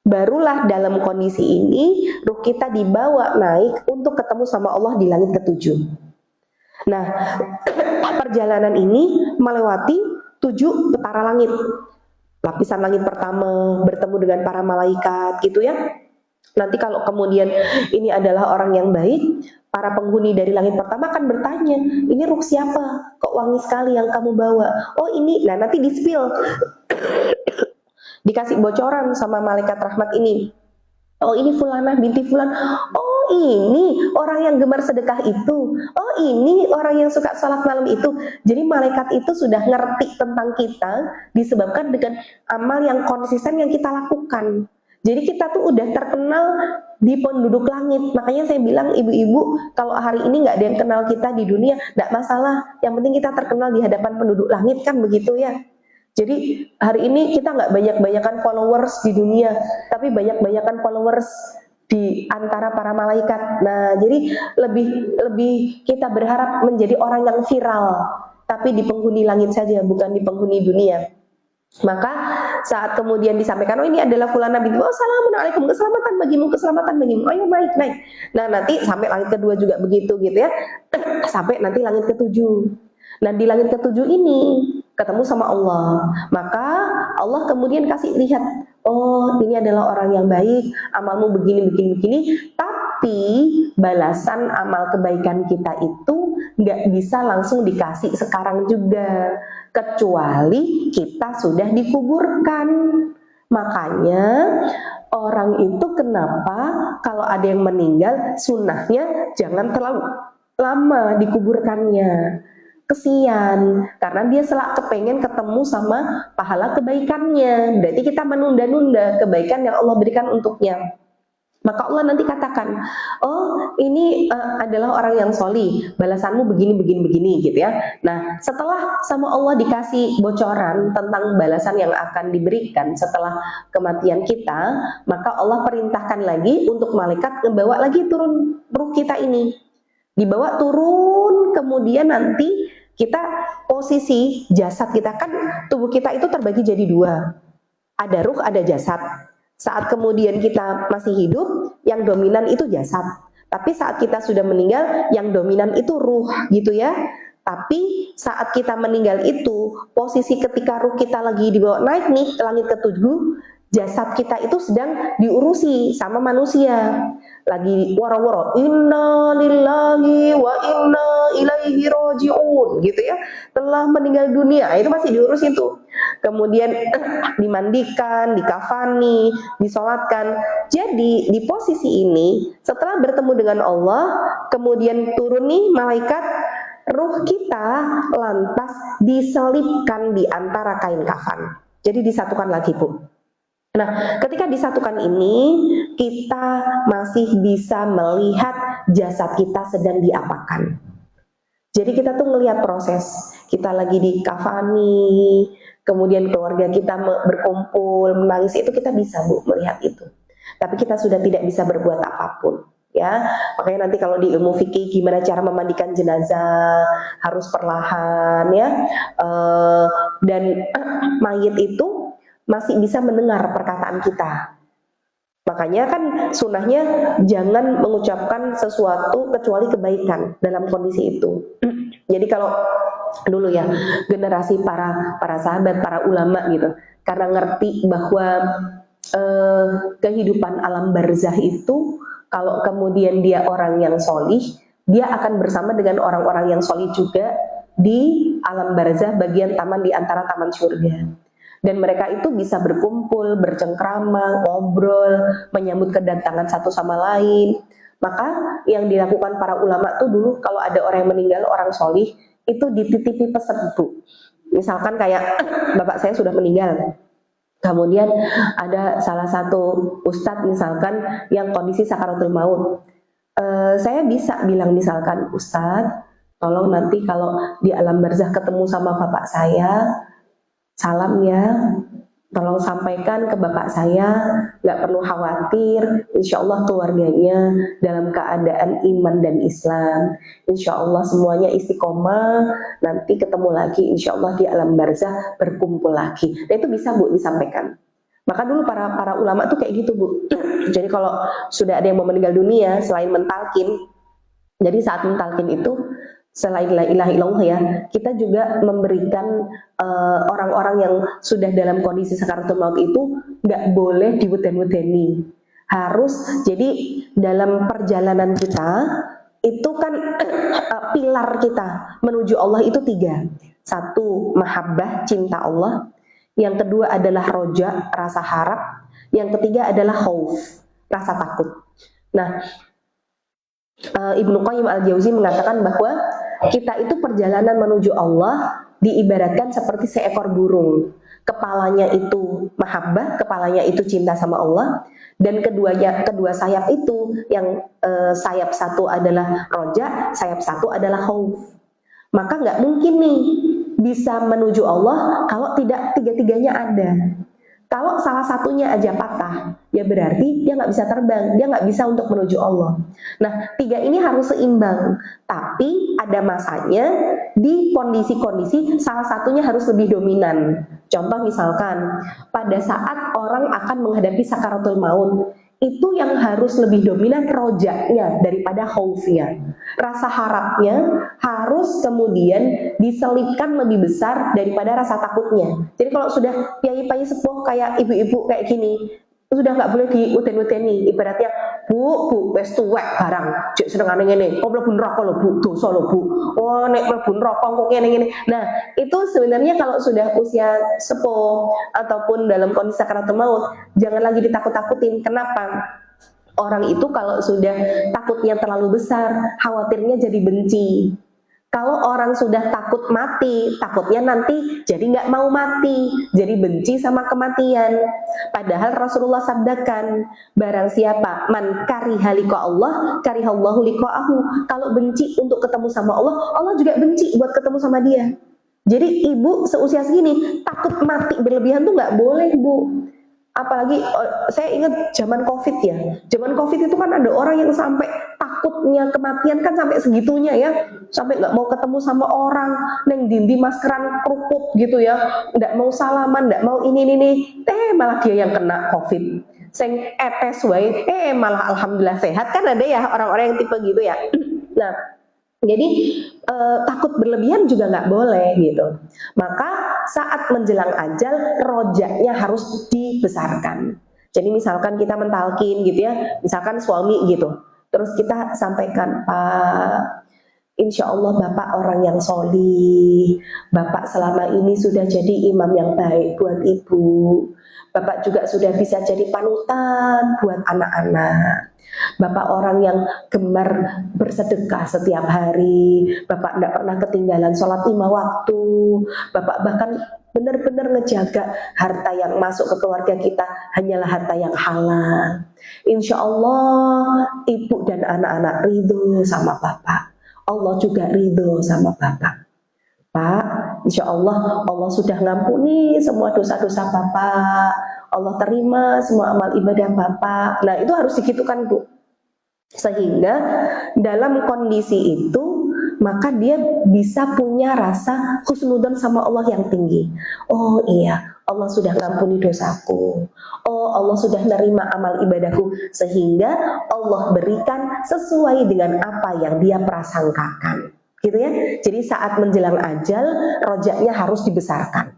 A: Barulah dalam kondisi ini ruh kita dibawa naik untuk ketemu sama Allah di langit ketujuh. Nah, perjalanan ini melewati 7 petara langit. Lapisan langit pertama bertemu dengan para malaikat gitu ya. Nanti kalau kemudian ini adalah orang yang baik, para penghuni dari langit pertama akan bertanya, ini ruh siapa? Kok wangi sekali yang kamu bawa? Oh ini, nah nanti di-spill, dikasih bocoran sama malaikat rahmat ini. Oh ini Fulanah binti Fulan. Oh ini orang yang gemar sedekah itu. Oh ini orang yang suka sholat malam itu. Jadi malaikat itu sudah ngerti tentang kita disebabkan dengan amal yang konsisten yang kita lakukan. Jadi kita tuh udah terkenal di penduduk langit. Makanya saya bilang ibu-ibu, kalau hari ini nggak ada yang kenal kita di dunia, nggak masalah. Yang penting kita terkenal di hadapan penduduk langit, kan begitu ya. Jadi hari ini kita nggak banyak-banyakan followers di dunia, tapi banyak-banyakan followers di antara para malaikat. Nah, jadi lebih kita berharap menjadi orang yang viral, tapi di penghuni langit saja, bukan di penghuni dunia. Maka saat kemudian disampaikan, oh ini adalah Fulana binti, oh assalamualaikum, keselamatan bagimu, keselamatan bagimu, ayo naik. Nah nanti sampai langit kedua juga begitu gitu ya, sampai nanti langit ketujuh. Nah di langit ketujuh ini ketemu sama Allah, maka Allah kemudian kasih lihat, oh ini adalah orang yang baik, amalmu begini, tapi balasan amal kebaikan kita itu nggak bisa langsung dikasih sekarang juga, kecuali kita sudah dikuburkan. Makanya orang itu kenapa kalau ada yang meninggal, sunnahnya jangan terlalu lama dikuburkannya. Kesian, karena dia selalu kepengen ketemu sama pahala kebaikannya. Berarti kita menunda-nunda kebaikan yang Allah berikan untuknya. Maka Allah nanti katakan, oh ini adalah orang yang sholih, balasanmu begini gitu ya. Nah setelah sama Allah dikasih bocoran tentang balasan yang akan diberikan setelah kematian kita, maka Allah perintahkan lagi untuk malaikat membawa lagi turun ruh kita ini. Dibawa turun, kemudian nanti kita posisi jasad kita, kan tubuh kita itu terbagi jadi 2. Ada ruh, ada jasad. Saat kemudian kita masih hidup, yang dominan itu jasad. Tapi saat kita sudah meninggal, yang dominan itu ruh gitu ya. Tapi saat kita meninggal itu, posisi ketika ruh kita lagi dibawa naik nih ke langit ketujuh, jasad kita itu sedang diurusi sama manusia. Lagi waro-waro, inna lillahi wa inna ilaihi roji'un gitu ya, telah meninggal dunia, itu masih diurus itu. Kemudian dimandikan, dikafani, disolatkan. Jadi di posisi ini setelah bertemu dengan Allah, kemudian turun nih malaikat, ruh kita lantas diselipkan di antara kain kafan. Jadi disatukan lagi, Bu. Nah, ketika disatukan ini, kita masih bisa melihat jasad kita sedang diapakan. Jadi kita tuh ngelihat proses, kita lagi dikafani, kemudian keluarga kita berkumpul, menangis, itu kita bisa, Bu, melihat itu. Tapi kita sudah tidak bisa berbuat apapun. Ya, makanya nanti kalau di ilmu fikih gimana cara memandikan jenazah, harus perlahan ya, dan mayit itu masih bisa mendengar perkataan kita. Makanya kan sunnahnya jangan mengucapkan sesuatu kecuali kebaikan dalam kondisi itu. Jadi kalau dulu ya, generasi para sahabat, para ulama gitu, karena ngerti bahwa kehidupan alam barzah itu, kalau kemudian dia orang yang solih, dia akan bersama dengan orang-orang yang solih juga di alam barzah, bagian taman di antara taman surga. Dan mereka itu bisa berkumpul, bercengkrama, ngobrol, menyambut kedatangan satu sama lain. Maka yang dilakukan para ulama tuh dulu kalau ada orang yang meninggal, orang solih, itu dititipi pesan, Bu. Misalkan kayak bapak saya sudah meninggal, kemudian ada salah satu ustadz misalkan yang kondisi sakaratul maut, saya bisa bilang misalkan, Ustadz, tolong nanti kalau di alam barzah ketemu sama bapak saya, salam ya, tolong sampaikan ke bapak saya, nggak perlu khawatir, insya Allah keluarganya dalam keadaan iman dan Islam, insya Allah semuanya istiqomah, nanti ketemu lagi insya Allah di alam barzah, berkumpul lagi. Nah itu bisa, Bu, disampaikan. Maka dulu para ulama tuh kayak gitu, Bu. Jadi kalau sudah ada yang mau meninggal dunia, selain mentalkin, jadi saat mentalkin itu selain la ilaha illallah ya, kita juga memberikan orang-orang yang sudah dalam kondisi sakaratul maut itu nggak boleh diweden-wedeni. Harus, jadi dalam perjalanan kita itu kan pilar kita menuju Allah itu 3. 1, mahabbah, cinta Allah. Yang kedua adalah roja, rasa harap. Yang ketiga adalah khauf, rasa takut. Nah, Ibnu Qayyim al-Jauzi mengatakan bahwa kita itu perjalanan menuju Allah diibaratkan seperti seekor burung. Kepalanya itu mahabbah, kepalanya itu cinta sama Allah, dan kedua sayap itu yang sayap satu adalah roja, sayap satu adalah khauf. Maka nggak mungkin nih bisa menuju Allah kalau tidak tiga-tiganya ada. Kalau salah satunya aja patah, ya berarti dia nggak bisa terbang, dia nggak bisa untuk menuju Allah. Nah, 3 ini harus seimbang, tapi ada masanya di kondisi-kondisi salah satunya harus lebih dominan. Contoh misalkan, pada saat orang akan menghadapi sakaratul maut, itu yang harus lebih dominan rojaknya daripada khaufnya. Rasa harapnya harus kemudian diselipkan lebih besar daripada rasa takutnya. Jadi kalau sudah kiai-kiai sepuh kayak ibu-ibu kayak gini, sudah nggak boleh diuden-udeni. Ibaratnya, bu, wes tuwek barang, cek senengane ngene, kok mlebu neraka lho bu, dosa lho bu. Oh nek mlebu neraka kok ngene-ngene. Nah, itu sebenarnya kalau sudah usia sepuh ataupun dalam kondisi sakaratul maut, jangan lagi ditakut-takutin. Kenapa? Orang itu kalau sudah takutnya terlalu besar, khawatirnya jadi benci. Kalau orang sudah takut mati, takutnya nanti jadi nggak mau mati, jadi benci sama kematian. Padahal Rasulullah sabdakan, barang siapa man kariha liqa Allah, karihallahu liqa'ahu. Kalau benci untuk ketemu sama Allah, Allah juga benci buat ketemu sama dia. Jadi ibu seusia segini takut mati berlebihan tuh nggak boleh, Bu. Apalagi saya ingat zaman COVID ya. Zaman COVID itu kan ada orang yang sampai takutnya kematian kan sampai segitunya ya. Sampai nggak mau ketemu sama orang, neng dindi maskeran kerupuk gitu ya. Nggak mau salaman, nggak mau ini. Malah dia yang kena COVID. Seng etes wae, malah alhamdulillah sehat. Kan ada ya orang-orang yang tipe gitu ya. Nah, jadi takut berlebihan juga nggak boleh gitu. Maka saat menjelang ajal, rojaknya harus dibesarkan. Jadi misalkan kita mentalkin gitu ya, misalkan suami gitu, terus kita sampaikan, Pak, insya Allah Bapak orang yang solih, Bapak selama ini sudah jadi imam yang baik buat ibu, Bapak juga sudah bisa jadi panutan buat anak-anak. Bapak orang yang gemar bersedekah setiap hari, Bapak tidak pernah ketinggalan sholat 5 waktu, Bapak bahkan benar-benar ngejaga harta yang masuk ke keluarga kita hanyalah harta yang halal. Insya Allah ibu dan anak-anak ridho sama Bapak, Allah juga ridho sama Bapak. Pak, insya Allah Allah sudah ngampuni semua dosa-dosa Bapak, Allah terima semua amal ibadah Bapak. Nah itu harus digitukan Bu. Sehingga dalam kondisi itu maka dia bisa punya rasa husnudzon sama Allah yang tinggi. Oh iya, Allah sudah ngampuni dosaku. Oh Allah sudah nerima amal ibadahku. Sehingga Allah berikan sesuai dengan apa yang dia prasangkakan. Gitu ya. Jadi saat menjelang ajal, rojaknya harus dibesarkan.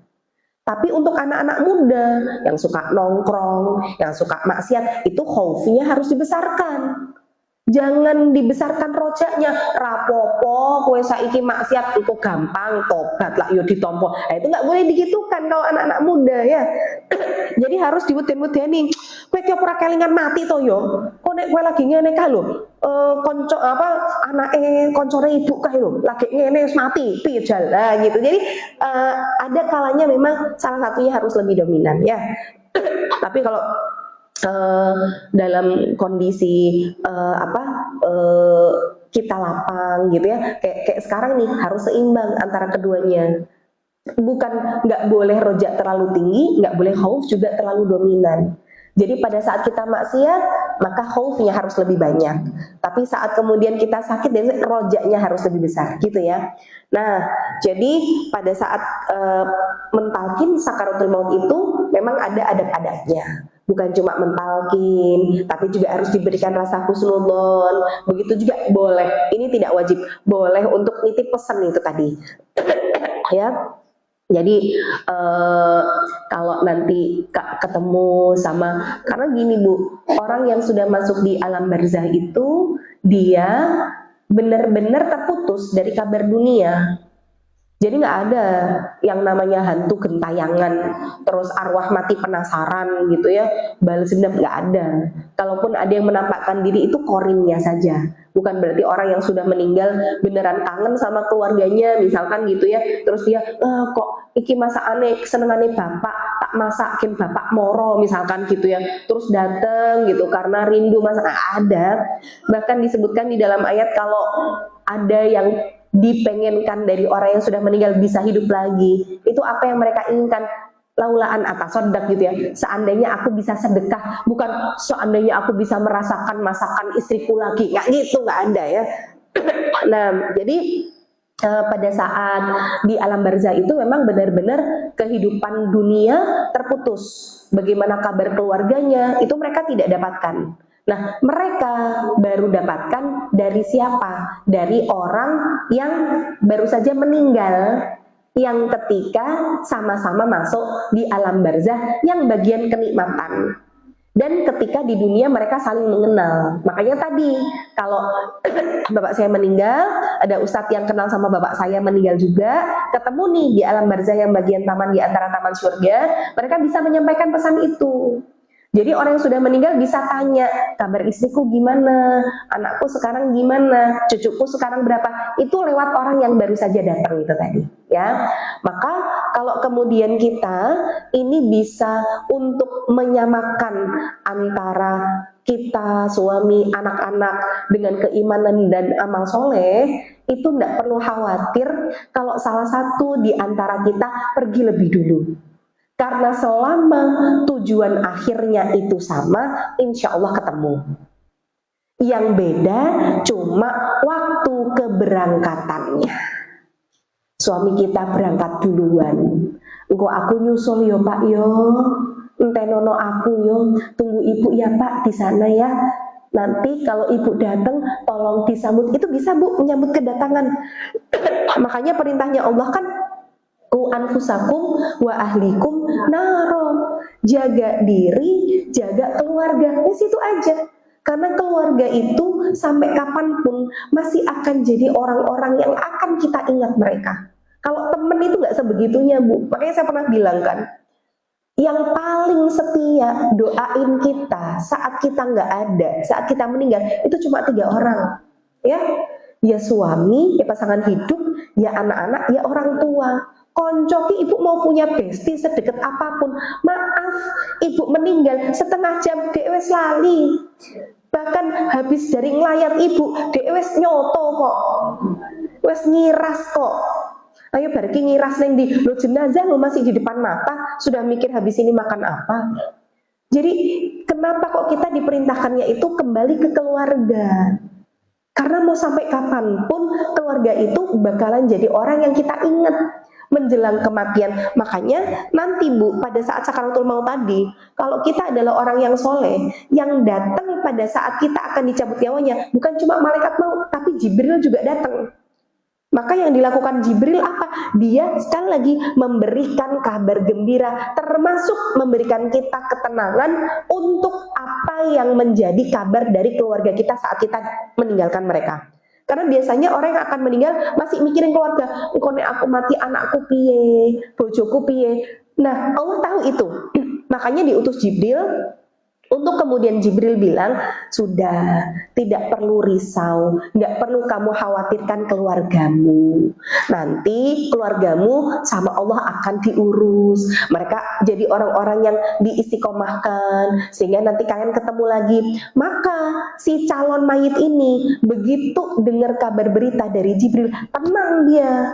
A: Tapi untuk anak-anak muda yang suka nongkrong, yang suka maksiat, itu khaufnya harus dibesarkan. Jangan dibesarkan rojaknya, rapopo, kue saiki maksiat itu gampang, tobat lah yo ditompo. Nah, itu nggak boleh digitukan kalau anak-anak muda ya. Jadi harus diweden-wedeni. Kue tiap ora kelingan mati to yo. Kok nek kue lagi ngene kae lho. Konco apa anake koncone ibu kae lho, lagi ngene wis mati, piye jala gitu. Jadi ada kalanya memang salah satunya harus lebih dominan ya. Tapi kalau dalam kondisi kita lapang gitu ya, kayak sekarang nih harus seimbang antara keduanya. Bukan nggak boleh rojak terlalu tinggi, nggak boleh khauf juga terlalu dominan. Jadi pada saat kita maksiat maka khaufnya harus lebih banyak. Tapi saat kemudian kita sakit, jadi rojaknya harus lebih besar gitu ya. Nah, jadi pada saat mentalkin sakaratul maut itu memang ada adab-adabnya. bukan cuma mentalkin, tapi juga harus diberikan rasa husnudzon. Begitu juga boleh, ini tidak wajib, boleh untuk nitip pesan itu tadi. Ya, jadi kalau nanti ketemu sama, karena gini Bu, orang yang sudah masuk di alam barzah itu dia benar-benar terputus dari kabar dunia. Jadi nggak ada yang namanya hantu gentayangan, terus arwah mati penasaran gitu ya, balas dendam, nggak ada. Kalaupun ada yang menampakkan diri itu korinnya saja, bukan berarti orang yang sudah meninggal beneran kangen sama keluarganya, misalkan gitu ya. Terus dia, kok iki masakane senengane bapak, tak masakin bapak moro misalkan gitu ya. Terus dateng gitu karena rindu masak, ada. Bahkan disebutkan di dalam ayat kalau ada yang dipengenkan dari orang yang sudah meninggal bisa hidup lagi, itu apa yang mereka inginkan, laulaan atas sodak gitu ya, seandainya aku bisa sedekah, bukan seandainya aku bisa merasakan masakan istriku lagi, nggak gitu, nggak ada ya. Nah jadi pada saat di alam barzah itu memang benar-benar kehidupan dunia terputus, bagaimana kabar keluarganya itu mereka tidak dapatkan. Nah, mereka baru dapatkan dari siapa? Dari orang yang baru saja meninggal, yang ketika sama-sama masuk di alam barzah yang bagian kenikmatan. Dan ketika di dunia mereka saling mengenal. Makanya tadi, kalau bapak saya meninggal, ada ustadz yang kenal sama bapak saya meninggal juga, ketemu nih di alam barzah yang bagian taman di antara taman surga, mereka bisa menyampaikan pesan itu. Jadi orang yang sudah meninggal bisa tanya, kabar istriku gimana, anakku sekarang gimana, cucuku sekarang berapa, itu lewat orang yang baru saja datang itu tadi, ya. Maka kalau kemudian kita ini bisa untuk menyamakan antara kita, suami, anak-anak dengan keimanan dan amal soleh, itu tidak perlu khawatir kalau salah satu di antara kita pergi lebih dulu. Karena selama tujuan akhirnya itu sama, insya Allah ketemu. Yang beda cuma waktu keberangkatannya. Suami kita berangkat duluan. Engko aku nyusul yo Pak yo, entenono aku yo, tunggu ibu ya Pak di sana ya. Nanti kalau ibu datang tolong disambut. Itu bisa Bu, menyambut kedatangan. Makanya perintahnya Allah kan, ku anfusakum wa ahlikum naro, jaga diri, jaga keluarga, di situ aja. Karena keluarga itu sampai kapanpun masih akan jadi orang-orang yang akan kita ingat mereka. Kalau temen itu nggak sebegitunya Bu, makanya saya pernah bilang kan, yang paling setia doain kita saat kita nggak ada, saat kita meninggal itu cuma 3 orang, ya suami, ya pasangan hidup, ya anak-anak, ya orang tua. Koncoki ibu mau punya bestie sedekat apapun, maaf, ibu meninggal setengah jam dewes lali, bahkan habis dari ngelayat ibu dewes nyoto kok, wes ngiras kok. Ayo bariki ngiras neng di lo jenazah lo masih di depan mata, sudah mikir habis ini makan apa. Jadi kenapa kok kita diperintahkannya itu kembali ke keluarga? Karena mau sampai kapanpun keluarga itu bakalan jadi orang yang kita ingat menjelang kematian. Makanya nanti Bu, pada saat sakaratul maut tadi, kalau kita adalah orang yang soleh, yang datang pada saat kita akan dicabut nyawanya bukan cuma malaikat maut, tapi Jibril juga datang. Maka yang dilakukan Jibril apa? Dia sekali lagi memberikan kabar gembira, termasuk memberikan kita ketenangan untuk apa yang menjadi kabar dari keluarga kita saat kita meninggalkan mereka. Karena biasanya orang yang akan meninggal masih mikirin keluarga, engkone aku mati anakku piye, bojoku piye. Nah, Allah tahu itu. Makanya diutus Jibril untuk kemudian Jibril bilang, sudah, tidak perlu risau, nggak perlu kamu khawatirkan keluargamu. Nanti keluargamu sama Allah akan diurus. Mereka jadi orang-orang yang diistiqomahkan, sehingga nanti kalian ketemu lagi. Maka si calon mayit ini begitu dengar kabar berita dari Jibril, tenang dia.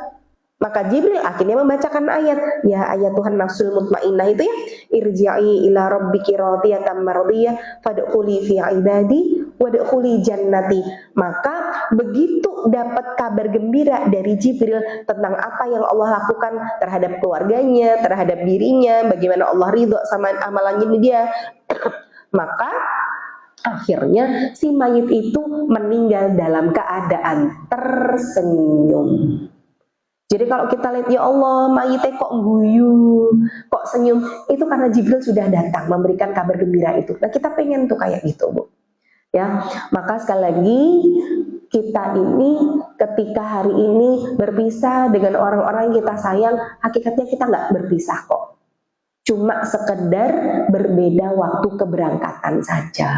A: Maka Jibril akhirnya membacakan ayat, ya ayat Tuhan nafsul mutmainnah itu ya, irji'i ila rabbiki radiyatan mardiyah fadkhuli fi ibadi wadkhuli jannati. Maka begitu dapat kabar gembira dari Jibril tentang apa yang Allah lakukan terhadap keluarganya, terhadap dirinya, bagaimana Allah ridho sama amalannya dia, Maka akhirnya si mayit itu meninggal dalam keadaan tersenyum. Jadi kalau kita lihat, ya Allah, mayitnya kok guyu, kok senyum, itu karena Jibril sudah datang memberikan kabar gembira itu. Nah, kita pengen tuh kayak gitu, Bu. Ya, maka sekali lagi kita ini ketika hari ini berpisah dengan orang-orang yang kita sayang, hakikatnya kita nggak berpisah kok. Cuma sekedar berbeda waktu keberangkatan saja.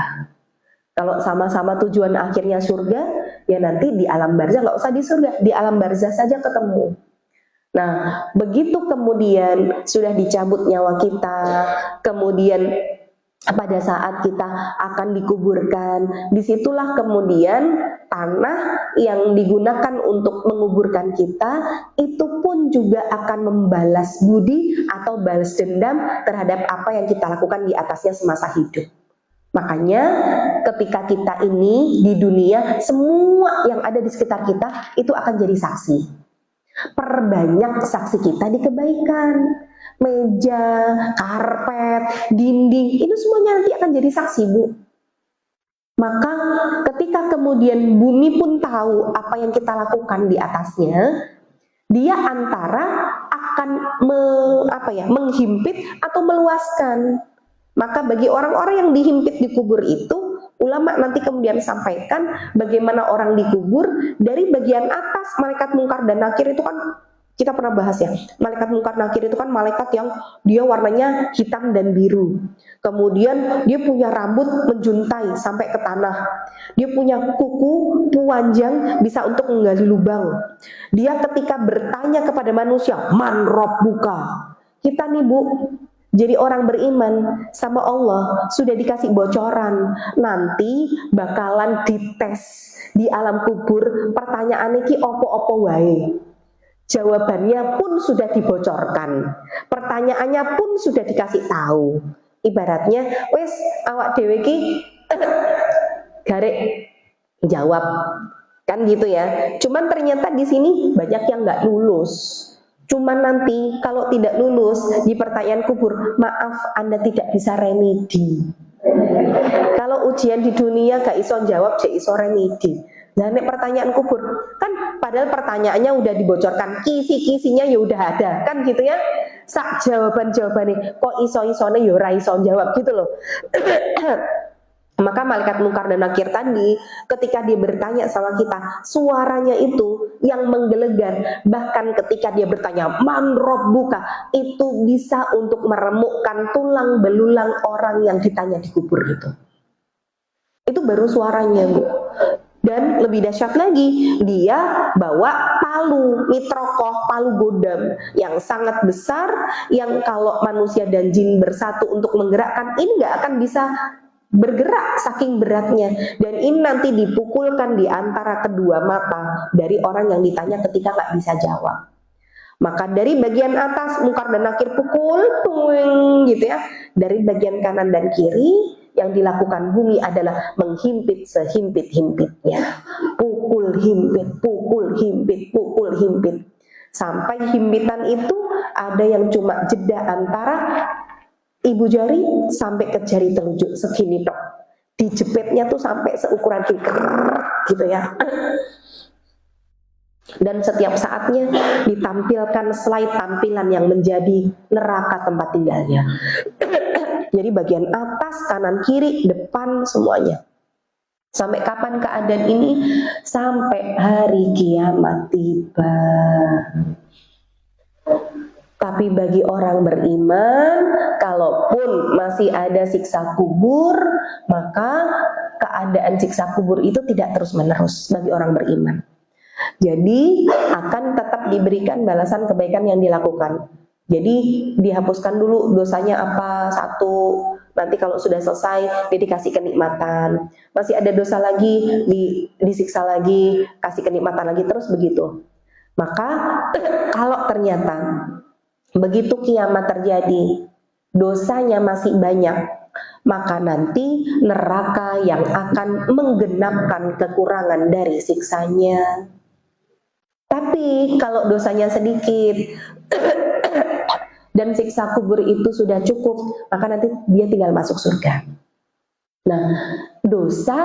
A: Kalau sama-sama tujuan akhirnya surga, ya nanti di alam barzah, nggak usah di surga, di alam barzah saja ketemu. Nah, begitu kemudian sudah dicabut nyawa kita, kemudian pada saat kita akan dikuburkan, disitulah kemudian tanah yang digunakan untuk menguburkan kita itu pun juga akan membalas budi atau balas dendam terhadap apa yang kita lakukan di atasnya semasa hidup. Makanya ketika kita ini di dunia, semua yang ada di sekitar kita itu akan jadi saksi. Perbanyak saksi kita di kebaikan. Meja, karpet, dinding, itu semuanya nanti akan jadi saksi, Bu. Maka ketika kemudian bumi pun tahu apa yang kita lakukan di atasnya, dia antara akan menghimpit atau meluaskan. Maka bagi orang-orang yang dihimpit di kubur itu, ulama nanti kemudian sampaikan bagaimana orang dikubur dari bagian atas. Malaikat Mungkar dan Nakir itu kan kita pernah bahas ya. Malaikat Mungkar Nakir itu kan malaikat yang dia warnanya hitam dan biru. Kemudian dia punya rambut menjuntai sampai ke tanah. Dia punya kuku panjang bisa untuk menggali lubang. Dia ketika bertanya kepada manusia, "Man Rabbuka?" Kita nih, Bu, jadi orang beriman sama Allah sudah dikasih bocoran, nanti bakalan dites di alam kubur, pertanyaannya ki opo-opo wae. Jawabannya pun sudah dibocorkan, pertanyaannya pun sudah dikasih tahu. Ibaratnya, wes awak dhewe ki garek jawab, kan gitu ya. Cuman ternyata di sini banyak yang nggak lulus. Cuman nanti kalau tidak lulus di pertanyaan kubur, maaf Anda tidak bisa remedi. Kalau ujian di dunia gak iso jawab, gak iso remedi. Nah, nek pertanyaan kubur kan padahal pertanyaannya udah dibocorkan, kisi-kisinya ya udah ada, kan gitu ya. Sak jawaban-jawabannya kok iso-isone ya ora iso jawab gitu loh. Maka malaikat Mungkar dan Nakir tadi ketika dia bertanya sama kita, suaranya itu yang menggelegar. Bahkan ketika dia bertanya, "Man Rabbuka?" itu bisa untuk meremukkan tulang belulang orang yang ditanya di kubur itu. Itu baru suaranya, Bu. Dan lebih dahsyat lagi, dia bawa palu, mitrokoh, palu godam yang sangat besar, yang kalau manusia dan jin bersatu untuk menggerakkan, ini nggak akan bisa bergerak saking beratnya. Dan ini nanti dipukulkan di antara kedua mata dari orang yang ditanya ketika nggak bisa jawab. Maka dari bagian atas Mungkar dan Nakir pukul, tuing, gitu ya. Dari bagian kanan dan kiri yang dilakukan bumi adalah menghimpit sehimpit-himpitnya. Pukul himpit, pukul himpit, pukul himpit. Sampai himpitan itu ada yang cuma jeda antara ibu jari sampai ke jari telunjuk segini dok. Dijepitnya tuh sampai seukuran gini, gitu ya. Dan setiap saatnya ditampilkan slide tampilan yang menjadi neraka tempat tinggalnya. Jadi bagian atas, kanan, kiri, depan, semuanya. Sampai kapan keadaan ini? Sampai hari kiamat tiba. Tapi bagi orang beriman, kalaupun masih ada siksa kubur, maka keadaan siksa kubur itu tidak terus-menerus bagi orang beriman. Jadi akan tetap diberikan balasan kebaikan yang dilakukan. Jadi dihapuskan dulu dosanya apa, satu, nanti kalau sudah selesai dia dikasih kenikmatan. Masih ada dosa lagi, disiksa lagi, kasih kenikmatan lagi, terus begitu. Maka kalau ternyata begitu kiamat terjadi, dosanya masih banyak, maka nanti neraka yang akan menggenapkan kekurangan dari siksanya. Tapi kalau dosanya sedikit dan siksa kubur itu sudah cukup, maka nanti dia tinggal masuk surga. Nah, dosa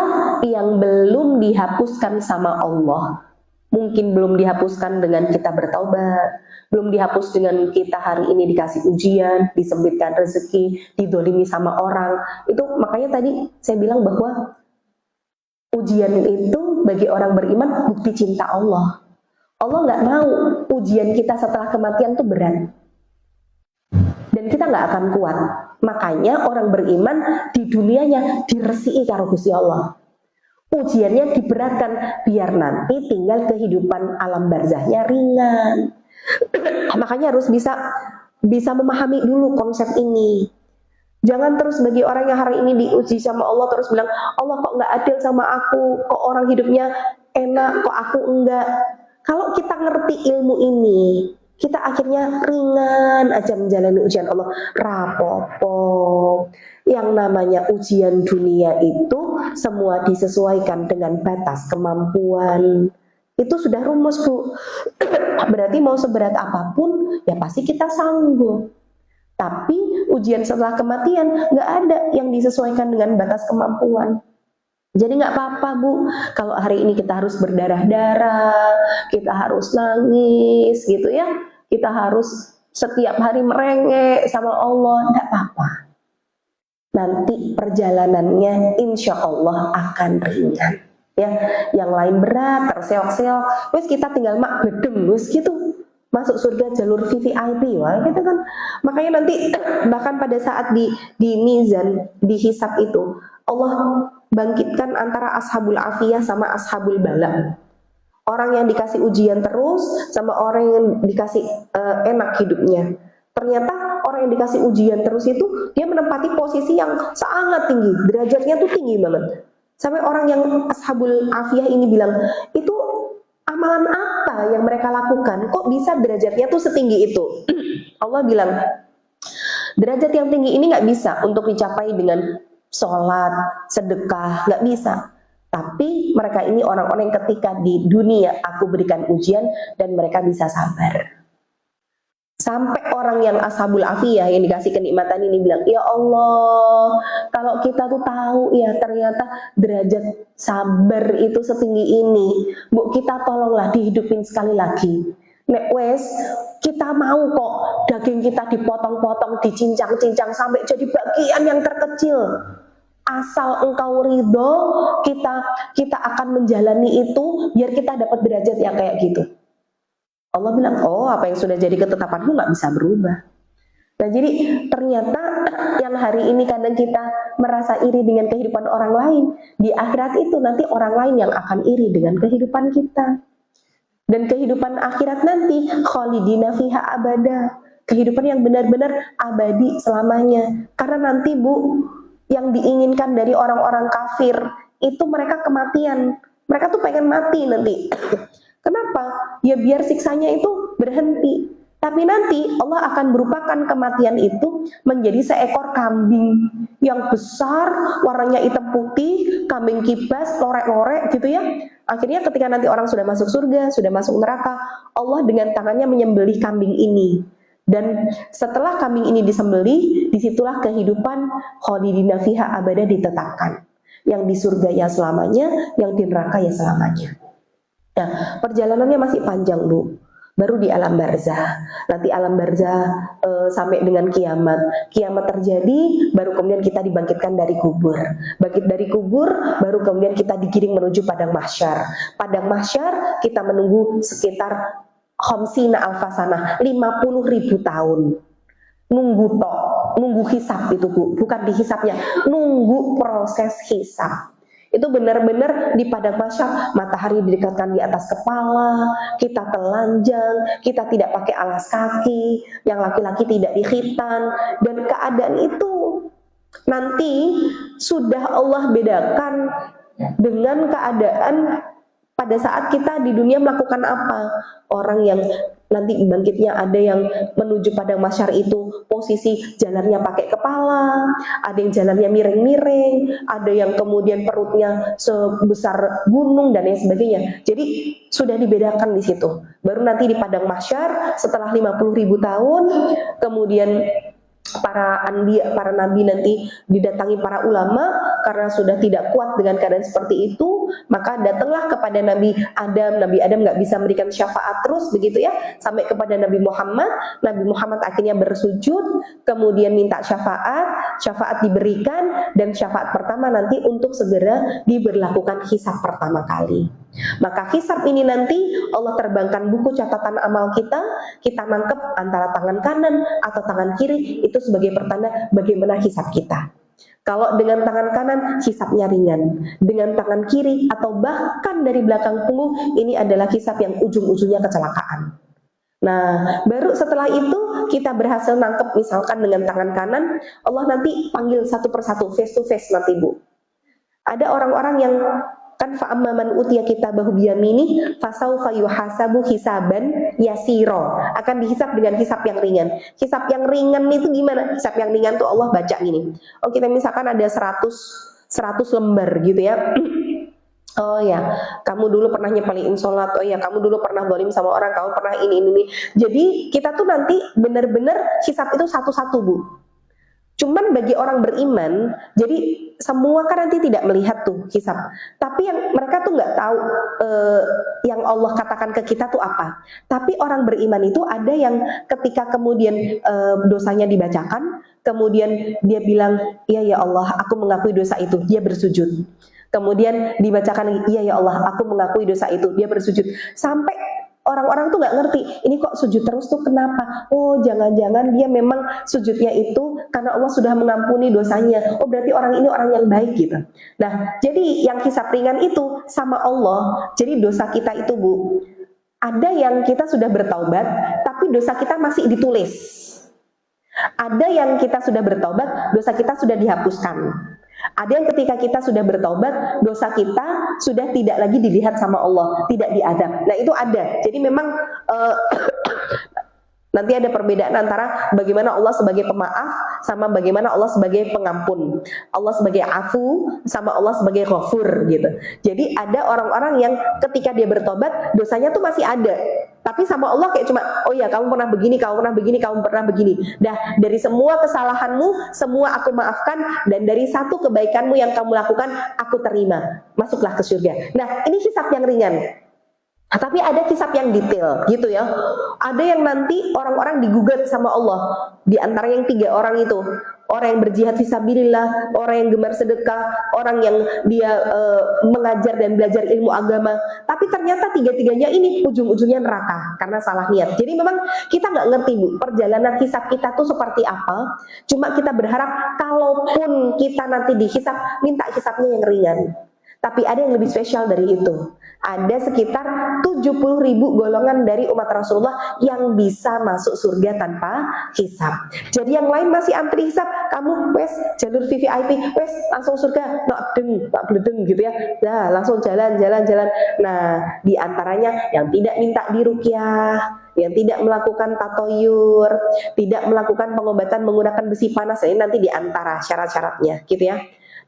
A: yang belum dihapuskan sama Allah, mungkin belum dihapuskan dengan kita bertaubat, belum dihapus dengan kita hari ini dikasih ujian, disempitkan rezeki, didolimi sama orang. Itu makanya tadi saya bilang bahwa ujian itu bagi orang beriman bukti cinta Allah. Allah nggak mau ujian kita setelah kematian itu berat. Dan kita nggak akan kuat. Makanya orang beriman di dunianya diresiki karo Gusti Allah. Ujiannya diberatkan biar nanti tinggal kehidupan alam barzahnya ringan. Makanya harus bisa memahami dulu konsep ini. Jangan terus bagi orang yang hari ini diuji sama Allah terus bilang, Allah kok nggak adil sama aku, kok orang hidupnya enak, kok aku enggak. Kalau kita ngerti ilmu ini, kita akhirnya ringan aja menjalani ujian Allah. Rapopo. Yang namanya ujian dunia itu semua disesuaikan dengan batas kemampuan. Itu sudah rumus, Bu. Berarti mau seberat apapun, ya pasti kita sanggup. Tapi ujian setelah kematian nggak ada yang disesuaikan dengan batas kemampuan. Jadi nggak apa-apa, Bu, kalau hari ini kita harus berdarah-darah, kita harus nangis gitu ya, kita harus setiap hari merengek sama Allah, nggak apa-apa. Nanti perjalanannya insya Allah akan ringan. Ya, yang lain berat, terseok-seok, wes kita tinggal mak bedem, wes gitu. Masuk surga jalur VVIP, wah gitu kan. Makanya nanti bahkan pada saat di mizan, di hisab itu, Allah bangkitkan antara ashabul afiyah sama ashabul bala. Orang yang dikasih ujian terus sama orang yang dikasih enak hidupnya. Ternyata orang yang dikasih ujian terus itu dia menempati posisi yang sangat tinggi, derajatnya tuh tinggi banget. Sampai orang yang ashabul afiyah ini bilang, itu amalan apa yang mereka lakukan? Kok bisa derajatnya tuh setinggi itu? Allah bilang, derajat yang tinggi ini nggak bisa untuk dicapai dengan sholat, sedekah, nggak bisa. Tapi mereka ini orang-orang yang ketika di dunia aku berikan ujian dan mereka bisa sabar. Sampai orang yang ashabul afiyah yang dikasih kenikmatan ini bilang, ya Allah, kalau kita tuh tahu ya ternyata derajat sabar itu setinggi ini, Bu, kita tolonglah dihidupin sekali lagi. Nek wes, kita mau kok daging kita dipotong-potong, dicincang-cincang sampai jadi bagian yang terkecil. Asal engkau ridho, kita akan menjalani itu biar kita dapat derajat yang kayak gitu. Allah bilang, oh apa yang sudah jadi ketetapanku nggak bisa berubah. Nah jadi ternyata yang hari ini kadang kita merasa iri dengan kehidupan orang lain, di akhirat itu nanti orang lain yang akan iri dengan kehidupan kita. Dan kehidupan akhirat nanti khalidina fiha abada, kehidupan yang benar-benar abadi selamanya. Karena nanti, Bu, yang diinginkan dari orang-orang kafir itu mereka kematian. Mereka tuh pengen mati nanti. Kenapa? Ya biar siksanya itu berhenti. Tapi nanti Allah akan berupakan kematian itu menjadi seekor kambing yang besar, warnanya hitam putih, kambing kibas, lorek-lorek gitu ya. Akhirnya ketika nanti orang sudah masuk surga, sudah masuk neraka, Allah dengan tangannya menyembelih kambing ini. Dan setelah kambing ini disembelih, disitulah kehidupan khalidina fiha abada ditetapkan. Yang di surga ya selamanya, yang di neraka ya selamanya. Nah, perjalanannya masih panjang, Bu. Baru di alam barzah. Nanti alam barzah sampai dengan kiamat. Kiamat terjadi, baru kemudian kita dibangkitkan dari kubur. Bangkit dari kubur, baru kemudian kita digiring menuju padang mahsyar. Padang mahsyar kita menunggu sekitar khamsina alfasanah, 50.000 tahun. Nunggu hisab itu, Bu. Bukan di hisabnya, nunggu proses hisab. Itu benar-benar di padang mahsyar, matahari didekatkan di atas kepala, kita telanjang, kita tidak pakai alas kaki, yang laki-laki tidak dikhitan, dan keadaan itu nanti sudah Allah bedakan dengan keadaan pada saat kita di dunia melakukan apa. Orang yang nanti bangkitnya ada yang menuju padang mahsyar itu posisi jalannya pakai kepala, ada yang jalannya miring-miring, ada yang kemudian perutnya sebesar gunung dan lain sebagainya. Jadi sudah dibedakan di situ. Baru nanti di padang mahsyar setelah 50.000 tahun kemudian para nabi nanti didatangi para ulama, karena sudah tidak kuat dengan keadaan seperti itu, maka datanglah kepada Nabi Adam. Nabi Adam nggak bisa memberikan syafaat terus begitu ya, sampai kepada Nabi Muhammad. Nabi Muhammad akhirnya bersujud, kemudian minta syafaat, syafaat diberikan, dan syafaat pertama nanti untuk segera diberlakukan hisab pertama kali. Maka hisab ini nanti Allah terbangkan buku catatan amal kita nangkep antara tangan kanan atau tangan kiri, itu sebagai pertanda bagaimana hisab kita. Kalau dengan tangan kanan hisabnya ringan, dengan tangan kiri atau bahkan dari belakang punggung, ini adalah hisab yang ujung-ujungnya kecelakaan. Nah, baru setelah itu kita berhasil nangkep misalkan dengan tangan kanan, Allah nanti panggil satu persatu, face to face nanti Bu. Ada orang-orang yang kan fa'amman utiya kitabahu biyamini fasaufa yuhasabu hisaban yasiro, akan dihisab dengan hisab yang ringan. Hisab yang ringan itu gimana? Hisab yang ringan tuh Allah baca gini. Oh, kita misalkan ada 100 lembar gitu ya. Oh ya, kamu dulu pernah nyepelin sholat. Oh ya, kamu dulu pernah zalim sama orang. Kamu pernah ini. Jadi kita tuh nanti benar-benar hisab itu satu-satu Bu. Cuman bagi orang beriman, jadi semua kan nanti tidak melihat tuh hisab. Tapi yang mereka tuh nggak tahu yang Allah katakan ke kita tuh apa. Tapi orang beriman itu ada yang ketika kemudian dosanya dibacakan, kemudian dia bilang, iya ya Allah, aku mengakui dosa itu. Dia bersujud. Kemudian dibacakan, iya ya Allah, aku mengakui dosa itu. Dia bersujud. Sampai orang-orang tuh nggak ngerti, ini kok sujud terus tuh kenapa? Oh, jangan-jangan dia memang sujudnya itu karena Allah sudah mengampuni dosanya. Oh, berarti orang ini orang yang baik gitu. Nah, jadi yang hisab ringan itu sama Allah. Jadi dosa kita itu Bu, ada yang kita sudah bertaubat, tapi dosa kita masih ditulis. Ada yang kita sudah bertaubat, dosa kita sudah dihapuskan. Ada yang ketika kita sudah bertaubat, dosa kita sudah tidak lagi dilihat sama Allah, tidak diadab. Nah itu ada. Jadi memang nanti ada perbedaan antara bagaimana Allah sebagai pemaaf sama bagaimana Allah sebagai pengampun. Allah sebagai afu sama Allah sebagai ghafur gitu. Jadi ada orang-orang yang ketika dia bertobat, dosanya tuh masih ada. Tapi sama Allah kayak cuma, oh ya kamu pernah begini, kamu pernah begini, kamu pernah begini. Dah, dari semua kesalahanmu, semua aku maafkan. Dan dari satu kebaikanmu yang kamu lakukan, aku terima. Masuklah ke surga. Nah, ini hisab yang ringan. Tapi ada hisab yang detail gitu ya. Ada yang nanti orang-orang digugat sama Allah. Di antara yang 3 orang itu, orang yang berjihad fisabilillah, orang yang gemar sedekah, orang yang dia mengajar dan belajar ilmu agama. Tapi ternyata 3-tiganya ini ujung-ujungnya neraka karena salah niat. Jadi memang kita nggak ngerti Bu, perjalanan hisab kita tuh seperti apa. Cuma kita berharap kalaupun kita nanti dihisab, minta hisabnya yang ringan. Tapi ada yang lebih spesial dari itu. Ada sekitar 70.000 golongan dari umat Rasulullah yang bisa masuk surga tanpa hisab. Jadi yang lain masih antri hisab, kamu wes jalur VVIP, wes langsung surga, nak bledeng gitu ya. Nah, langsung jalan. Nah, di antaranya yang tidak minta diruqyah, yang tidak melakukan tatoyur, tidak melakukan pengobatan menggunakan besi panas, ini nanti di antara syarat-syaratnya gitu ya.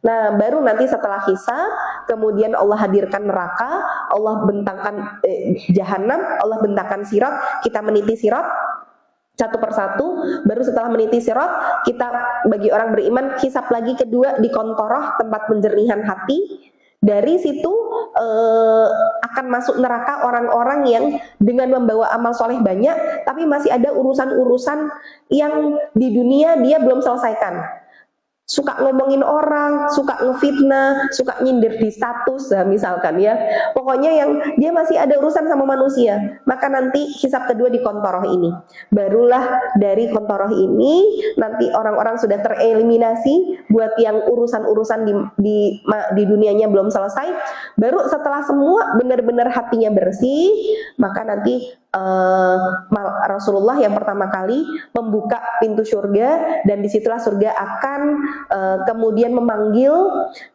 A: Nah, baru nanti setelah hisab, kemudian Allah hadirkan neraka, Allah bentangkan jahanam, Allah bentangkan sirat, kita meniti sirat satu persatu. Baru setelah meniti sirat, kita bagi orang beriman hisab lagi kedua di kontoroh, tempat penjernihan hati. Dari situ akan masuk neraka orang-orang yang dengan membawa amal soleh banyak, tapi masih ada urusan-urusan yang di dunia dia belum selesaikan. Suka ngomongin orang, suka ngefitnah, suka nyindir di status, nah, misalkan ya. Pokoknya yang dia masih ada urusan sama manusia. Maka nanti hisab kedua di kontoroh ini. Barulah dari kontoroh ini nanti orang-orang sudah tereliminasi buat yang urusan-urusan di dunianya belum selesai. Baru setelah semua benar-benar hatinya bersih, maka nanti Rasulullah yang pertama kali membuka pintu surga, dan disitulah surga akan kemudian memanggil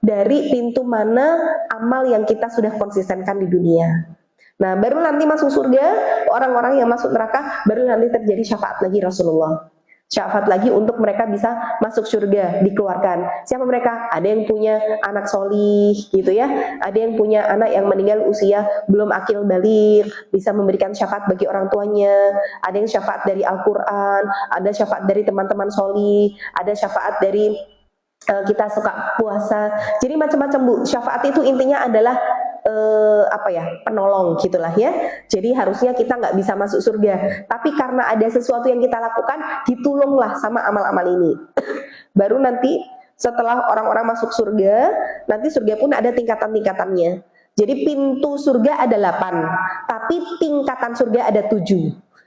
A: dari pintu mana amal yang kita sudah konsistenkan di dunia. Nah, baru nanti masuk surga, orang-orang yang masuk neraka, baru nanti terjadi syafaat lagi Rasulullah. Syafaat lagi untuk mereka bisa masuk surga, dikeluarkan. Siapa mereka? Ada yang punya anak solih gitu ya. Ada yang punya anak yang meninggal usia belum akil baligh, bisa memberikan syafaat bagi orang tuanya. Ada yang syafaat dari Al-Quran, ada syafaat dari teman-teman solih, ada syafaat dari kita suka puasa. Jadi macam-macam Bu. Syafaat itu intinya adalah penolong gitulah ya. Jadi harusnya kita nggak bisa masuk surga, tapi karena ada sesuatu yang kita lakukan, ditolonglah sama amal-amal ini. Baru nanti setelah orang-orang masuk surga, nanti surga pun ada tingkatan-tingkatannya. Jadi pintu surga ada 8, tapi tingkatan surga ada 7.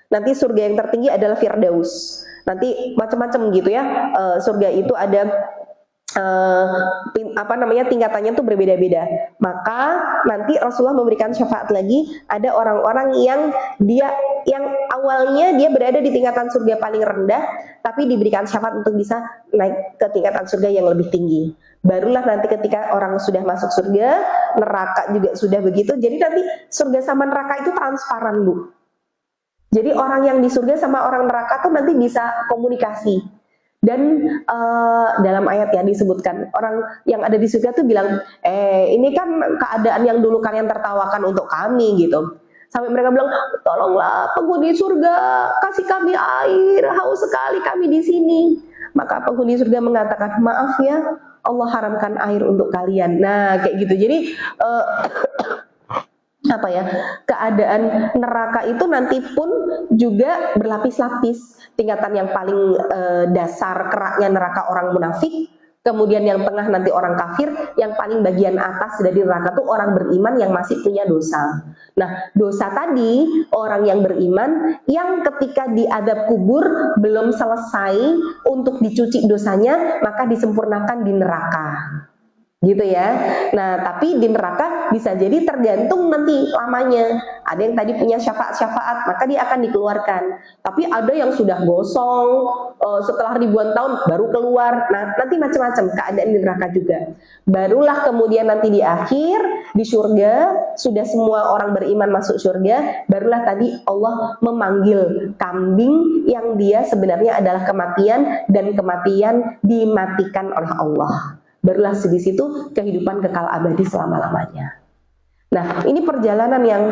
A: Nanti surga yang tertinggi adalah Firdaus. Nanti macam-macam gitu ya. Surga itu ada tingkatannya tuh berbeda-beda. Maka nanti Rasulullah memberikan syafaat lagi, ada orang-orang yang awalnya dia berada di tingkatan surga paling rendah, tapi diberikan syafaat untuk bisa naik ke tingkatan surga yang lebih tinggi. Barulah nanti ketika orang sudah masuk surga, neraka juga sudah begitu. Jadi nanti surga sama neraka itu transparan Bu. Jadi orang yang di surga sama orang neraka tuh nanti bisa komunikasi. Dan dalam ayat ya disebutkan orang yang ada di surga tuh bilang, ini kan keadaan yang dulu kalian tertawakan untuk kami gitu. Sampai mereka bilang, tolonglah penghuni surga, kasih kami air, haus sekali kami di sini. Maka penghuni surga mengatakan, maaf ya, Allah haramkan air untuk kalian. Nah kayak gitu. Jadi keadaan neraka itu nanti pun juga berlapis-lapis. Tingkatan yang paling dasar keraknya neraka orang munafik, kemudian yang tengah nanti orang kafir, yang paling bagian atas dari neraka itu orang beriman yang masih punya dosa. Nah, dosa tadi orang yang beriman yang ketika diadab kubur belum selesai untuk dicuci dosanya, maka disempurnakan di neraka. Gitu ya. Nah, tapi di neraka bisa jadi tergantung nanti lamanya. Ada yang tadi punya syafaat-syafaat, maka dia akan dikeluarkan. Tapi ada yang sudah gosong, setelah ribuan tahun baru keluar. Nah, nanti macam-macam keadaan di neraka juga. Barulah kemudian nanti di akhir, di surga, sudah semua orang beriman masuk surga, barulah tadi Allah memanggil kambing yang dia sebenarnya adalah kematian, dan kematian dimatikan oleh Allah. Barulah di situ kehidupan kekal abadi selama-lamanya. Nah, ini perjalanan yang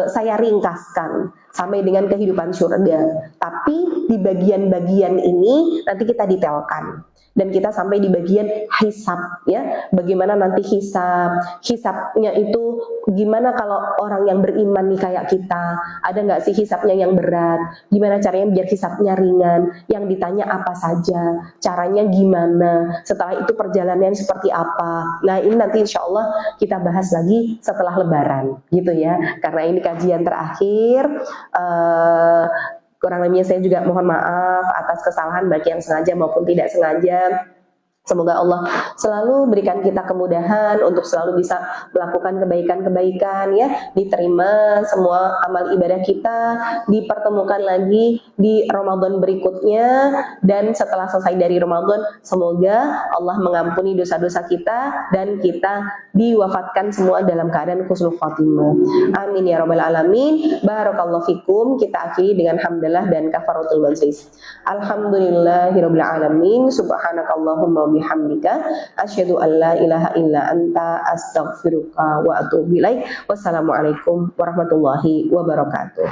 A: saya ringkaskan sampai dengan kehidupan surga. Tapi di bagian-bagian ini nanti kita detailkan. Dan kita sampai di bagian hisab ya. Bagaimana nanti hisabnya itu gimana kalau orang yang beriman nih kayak kita, ada nggak sih hisabnya yang berat, gimana caranya biar hisabnya ringan, yang ditanya apa saja, caranya gimana, setelah itu perjalanannya seperti apa. Nah ini nanti insya Allah kita bahas lagi setelah lebaran gitu ya, karena ini kajian terakhir. Kurang lebihnya saya juga mohon maaf atas kesalahan baik yang sengaja maupun tidak sengaja. Semoga Allah selalu berikan kita kemudahan untuk selalu bisa melakukan kebaikan-kebaikan ya, diterima semua amal ibadah kita, dipertemukan lagi di Ramadan berikutnya, dan setelah selesai dari Ramadan semoga Allah mengampuni dosa-dosa kita dan kita diwafatkan semua dalam keadaan husnul khotimah. Amin ya rabbal alamin. Barakallahu fikum. Kita akhiri dengan hamdalah dan kafaratul majlis. Alhamdulillahirabbil alamin. Subhanakallahumma bihamdika asyhadu an la ilaha illa anta astaghfiruka wa atubu ilaik. Wassalamualaikum warahmatullahi wabarakatuh.